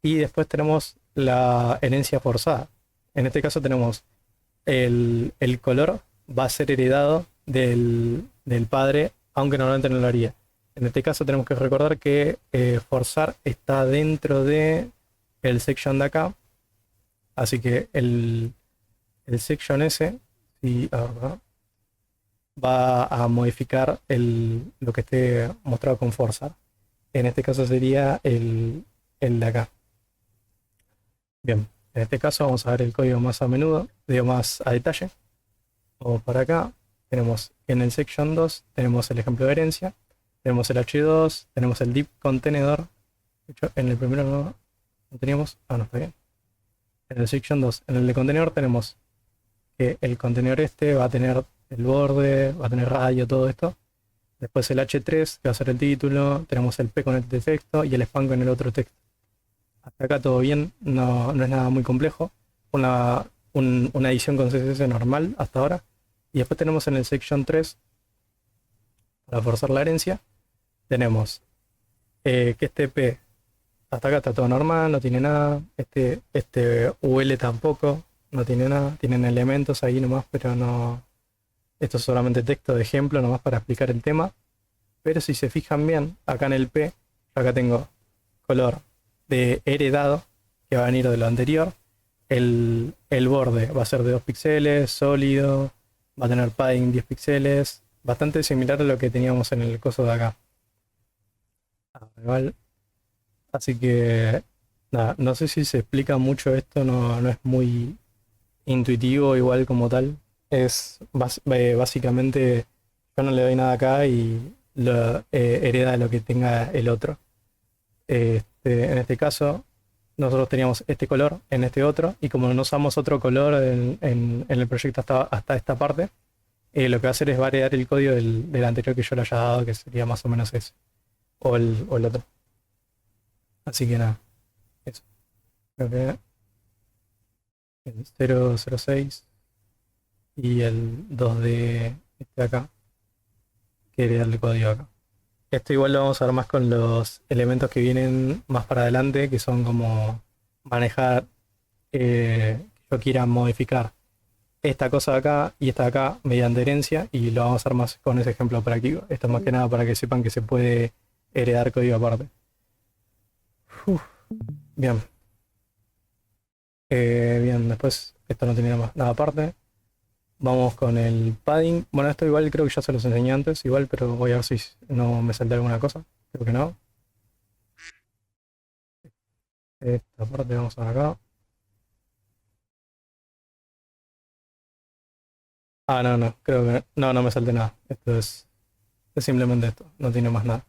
Y después tenemos la herencia forzada. En este caso tenemos el color va a ser heredado del padre, aunque normalmente no lo haría. En este caso tenemos que recordar que forzar está dentro de el section de acá. Así que el section S va a modificar lo que esté mostrado con forzar. En este caso sería el de acá. Bien, en este caso vamos a ver el código más a menudo, digo más a detalle. Vamos para acá, tenemos en el section 2, tenemos el ejemplo de herencia, tenemos el H2, tenemos el div contenedor. De hecho, en el primero no teníamos, no está bien. En el section 2, en el de contenedor tenemos que el contenedor va a tener el borde, va a tener radio, todo esto. Después el H3, que va a ser el título, tenemos el P con el de texto y el span con el otro texto. hasta acá todo bien, no es nada muy complejo. Una edición con CSS normal hasta ahora. Y después tenemos en el section 3, para forzar la herencia, tenemos que este P hasta acá está todo normal, no tiene nada. Este UL tampoco, no tiene nada. Tienen elementos ahí nomás, pero no. Esto es solamente texto de ejemplo nomás para explicar el tema. Pero si se fijan bien, acá en el P, acá tengo color de heredado, que va a venir de lo anterior. El borde va a ser de 2 píxeles, sólido, va a tener padding 10 píxeles, bastante similar a lo que teníamos en el coso de acá. Igual. Así que, nada, no sé si se explica mucho esto, no es muy intuitivo igual como tal. Es básicamente, yo no le doy nada acá y lo hereda lo que tenga el otro. En este caso, nosotros teníamos este color en este otro, y como no usamos otro color en el proyecto hasta esta parte, lo que va a hacer es variar el código del anterior que yo le haya dado, que sería más o menos ese, o el otro. Así que nada, eso. Creo que el 006 y el 2 de este de acá, que hereda el código acá. Esto igual lo vamos a ver más con los elementos que vienen más para adelante, que son como manejar, que yo quiera modificar esta cosa de acá y esta de acá mediante herencia, y lo vamos a hacer más con ese ejemplo práctico. Esto es más que nada para que sepan que se puede heredar código aparte. Uf, bien. Bien, después esto no tiene nada aparte. Vamos con el padding. Bueno, esto igual creo que ya se los enseñé antes, igual, pero voy a ver si no me salté alguna cosa. Creo que no. Esta parte vamos a ver acá. Ah, no, creo que no me salté nada. Esto es simplemente esto, no tiene más nada.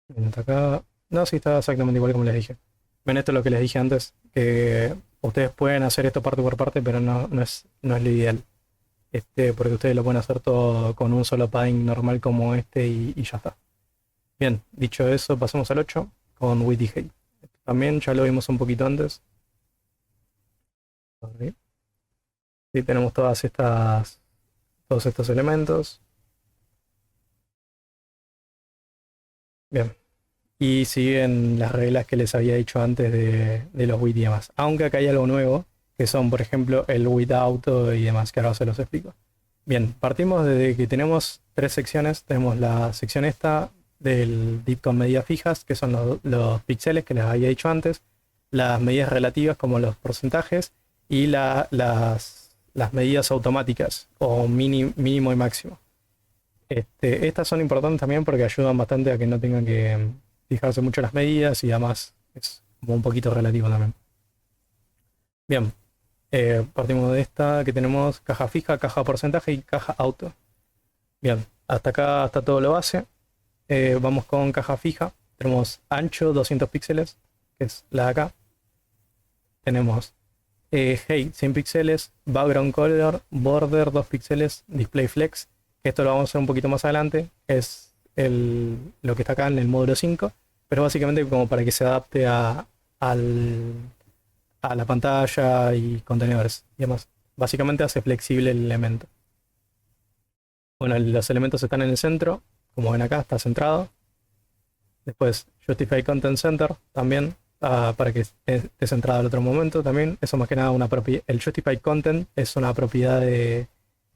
Bien, hasta acá. No, sí, está exactamente igual como les dije. Ven, esto es lo que les dije antes, que ustedes pueden hacer esto parte por parte, pero no es lo ideal. Porque ustedes lo pueden hacer todo con un solo padding normal como este y ya está. Bien, dicho eso, pasamos al 8 con width y height. También ya lo vimos un poquito antes. Sí, tenemos todos estos elementos. Bien. Y siguen las reglas que les había dicho antes de los width y demás. Aunque acá hay algo nuevo, que son, por ejemplo, el width auto y demás, que ahora se los explico. Bien, partimos desde que tenemos 3 secciones. Tenemos la sección esta del div con medidas fijas, que son los píxeles que les había dicho antes, las medidas relativas como los porcentajes, y las medidas automáticas, o mínimo y máximo. Estas son importantes también porque ayudan bastante a que no tengan que fijarse mucho las medidas, y además es como un poquito relativo también. Bien, partimos de esta que tenemos caja fija, caja porcentaje y caja auto. Bien, hasta acá está todo lo base. Vamos con caja fija. Tenemos ancho 200 píxeles, que es la de acá. Tenemos height 100 píxeles, background color, border 2 píxeles, display flex, que esto lo vamos a hacer un poquito más adelante. Es lo que está acá en el módulo 5, pero básicamente como para que se adapte a la pantalla y contenedores y demás. Básicamente hace flexible el elemento. Bueno, los elementos están en el centro, como ven acá, está centrado. Después Justify Content Center también, para que esté centrado al otro momento también. Eso más que nada el Justify Content es una propiedad que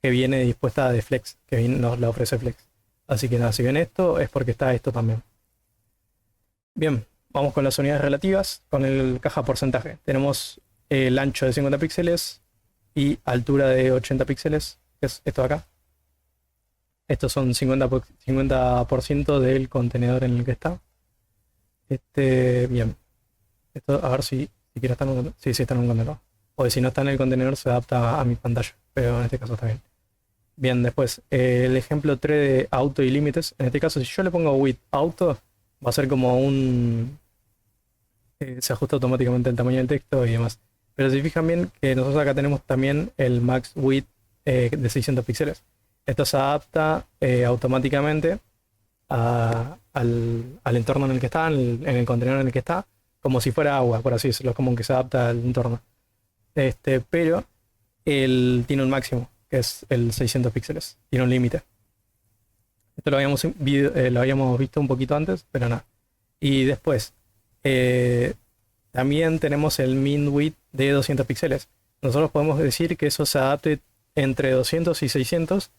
viene dispuesta de Flex, que nos la ofrece Flex. Así que nada, si ven esto es porque está esto también. Bien, vamos con las unidades relativas, con el caja porcentaje. Tenemos el ancho de 50 píxeles y altura de 80 píxeles, que es esto de acá. Estos son 50% del contenedor en el que está. Bien. Esto, a ver si quiere estar en un contenedor. Sí, está en un contenedor. O si no está en el contenedor se adapta a mi pantalla, pero en este caso está bien. Bien, después, el ejemplo 3 de auto y límites. En este caso, si yo le pongo width auto, va a ser como se ajusta automáticamente el tamaño del texto y demás. Pero si fijan bien, que nosotros acá tenemos también el max width de 600 píxeles. Esto se adapta automáticamente a al entorno en el que está, en el contenedor en el que está, como si fuera agua, por así decirlo, como que se adapta al entorno. Pero él tiene un máximo, que es el 600 píxeles, tiene un límite. Esto lo habíamos visto un poquito antes, pero nada. Y después, eh, también tenemos el min width de 200 píxeles. Nosotros podemos decir que eso se adapte entre 200 y 600,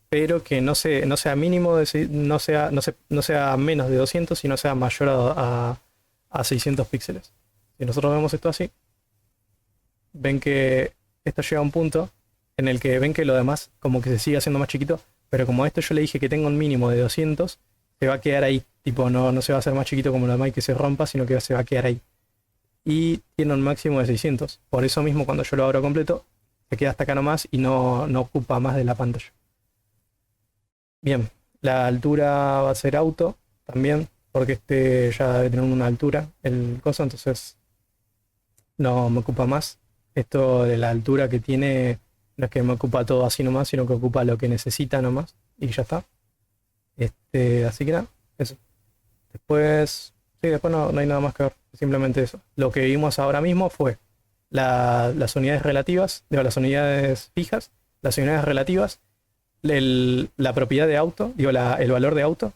pero que no sea mínimo, no sea menos de 200 y no sea mayor a 600 píxeles. Si nosotros vemos esto así, ven que esto llega a un punto en el que ven que lo demás como que se sigue haciendo más chiquito, pero como esto yo le dije que tengo un mínimo de 200, se va a quedar ahí. Tipo, no se va a hacer más chiquito como lo demás y que se rompa, sino que se va a quedar ahí. Y tiene un máximo de 600. Por eso mismo cuando yo lo abro completo, se queda hasta acá nomás y no ocupa más de la pantalla. Bien, la altura va a ser auto también, porque este ya debe tener una altura el coso, entonces no me ocupa más. Esto de la altura que tiene no es que me ocupa todo así nomás, sino que ocupa lo que necesita nomás y ya está. Así que nada, eso. Después, sí, después no hay nada más que ver, simplemente eso. Lo que vimos ahora mismo fue las unidades relativas, digo, las unidades fijas, las unidades relativas, la propiedad de auto, digo, el valor de auto,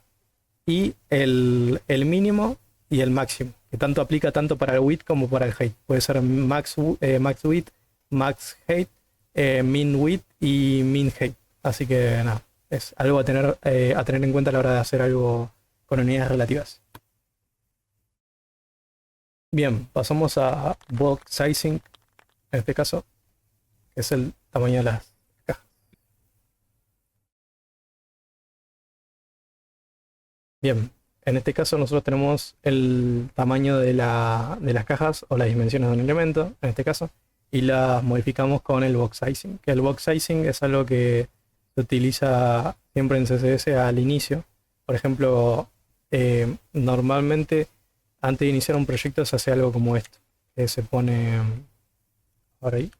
y el mínimo y el máximo, que tanto aplica tanto para el width como para el height. Puede ser max width, max height, min width y min height. Así que nada, es algo a tener en cuenta a la hora de hacer algo con unidades relativas. Bien, pasamos a bulk sizing, en este caso, que es el tamaño de las cajas. Bien, en este caso nosotros tenemos el tamaño de las cajas o las dimensiones de un elemento, en este caso, y las modificamos con el box sizing. Que el box sizing es algo que se utiliza siempre en CSS al inicio. Por ejemplo, normalmente antes de iniciar un proyecto se hace algo como esto, que se pone ahora ahí,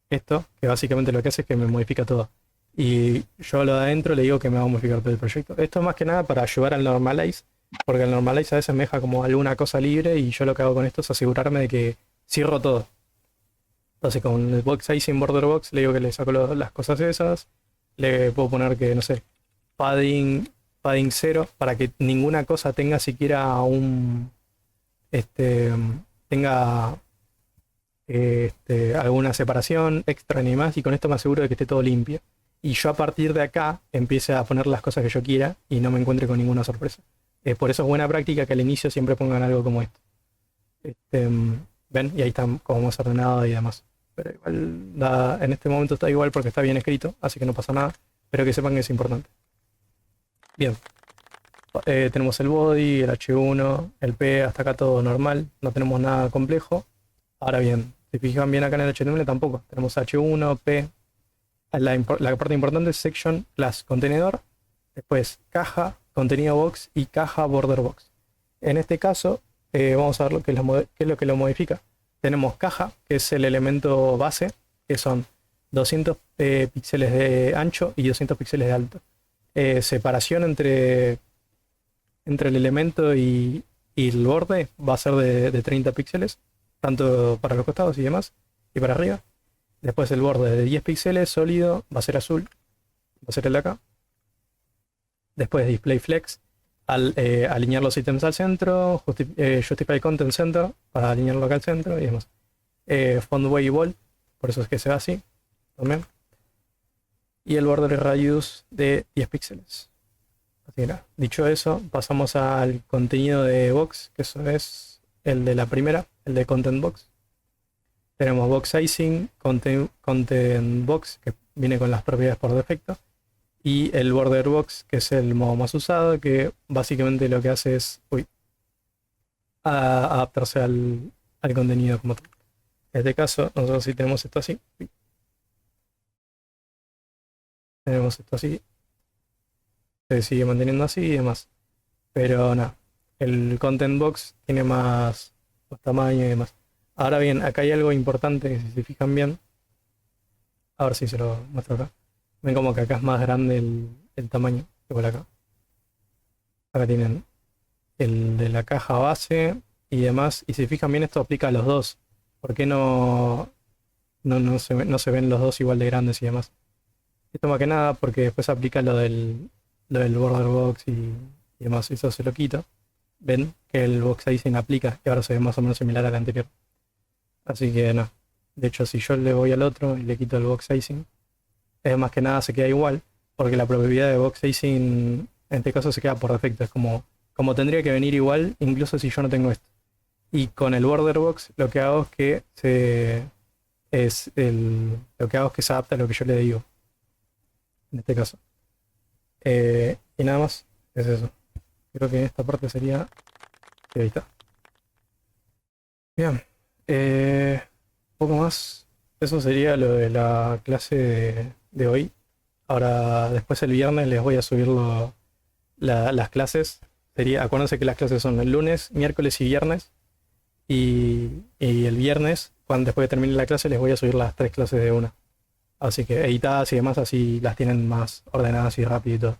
esto, que básicamente lo que hace es que me modifica todo. Y yo a lo de adentro le digo que me va a modificar todo el proyecto. Esto es más que nada para ayudar al normalize, porque el normalize a veces me deja como alguna cosa libre y yo lo que hago con esto es asegurarme de que cierro todo. Entonces con el box sizing border box le digo que le saco las cosas esas, le puedo poner que, no sé, padding 0 para que ninguna cosa tenga siquiera tenga alguna separación extra ni más, y con esto me aseguro de que esté todo limpio. Y yo a partir de acá empiece a poner las cosas que yo quiera y no me encuentre con ninguna sorpresa. Por eso es buena práctica que al inicio siempre pongan algo como esto. ¿Ven? Y ahí está como más ordenado y demás. Pero igual en este momento está igual porque está bien escrito, así que no pasa nada. Pero que sepan que es importante. Bien. Tenemos el body, el H1, el P, hasta acá todo normal. No tenemos nada complejo. Ahora bien, si fijan bien acá en el HTML tampoco. Tenemos H1, P. La parte importante es section, class, contenedor. Después caja, contenido box y caja border box. En este caso, vamos a ver qué es lo que lo modifica. Tenemos caja, que es el elemento base, que son 200 píxeles de ancho y 200 píxeles de alto. Separación entre el elemento y el borde va a ser de 30 píxeles, tanto para los costados y demás, y para arriba. Después el borde de 10 píxeles sólido va a ser azul, va a ser el de acá. Después display flex, alinear los ítems al centro, justify content center para alinearlo acá al centro y demás. Font weight y bold, por eso es que se ve así también. Y el border radius de 10 píxeles. Así que nada, dicho eso, pasamos al contenido de box, que eso es el de la primera, el de content box. Tenemos box sizing, content box, que viene con las propiedades por defecto, y el border box, que es el modo más usado, que básicamente lo que hace es adaptarse al contenido como tal. En este caso, nosotros sí tenemos esto así. Tenemos esto así. Se sigue manteniendo así y demás. Pero nada, el content box tiene más tamaño y demás. Ahora bien, acá hay algo importante que si se fijan bien, a ver si se lo muestro acá. Ven como que acá es más grande el tamaño que por acá. Acá tienen el de la caja base y demás. Y si fijan bien, esto aplica a los dos. ¿Por qué no se ven los dos igual de grandes y demás? Esto más que nada porque después aplica lo del border box y demás. Eso se lo quito. Ven que el box sizing aplica y ahora se ve más o menos similar al anterior. Así que no. De hecho, si yo le voy al otro y le quito el box sizing, es más que nada se queda igual. Porque la probabilidad de box sizing en este caso se queda por defecto. Es como tendría que venir igual, incluso si yo no tengo esto. Y con el border box lo que hago es que lo que hago es que se adapta a lo que yo le digo. En este caso. Y nada más. Es eso. Creo que esta parte sería. Sí, ahí está. Bien. Un poco más. Eso sería lo de la clase de hoy. Ahora, después el viernes les voy a subir las clases. Acuérdense que las clases son el lunes, miércoles y viernes. Y el viernes, después de termine la clase, les voy a subir las 3 clases de una. Así que editadas y demás, así las tienen más ordenadas y rápido y todo.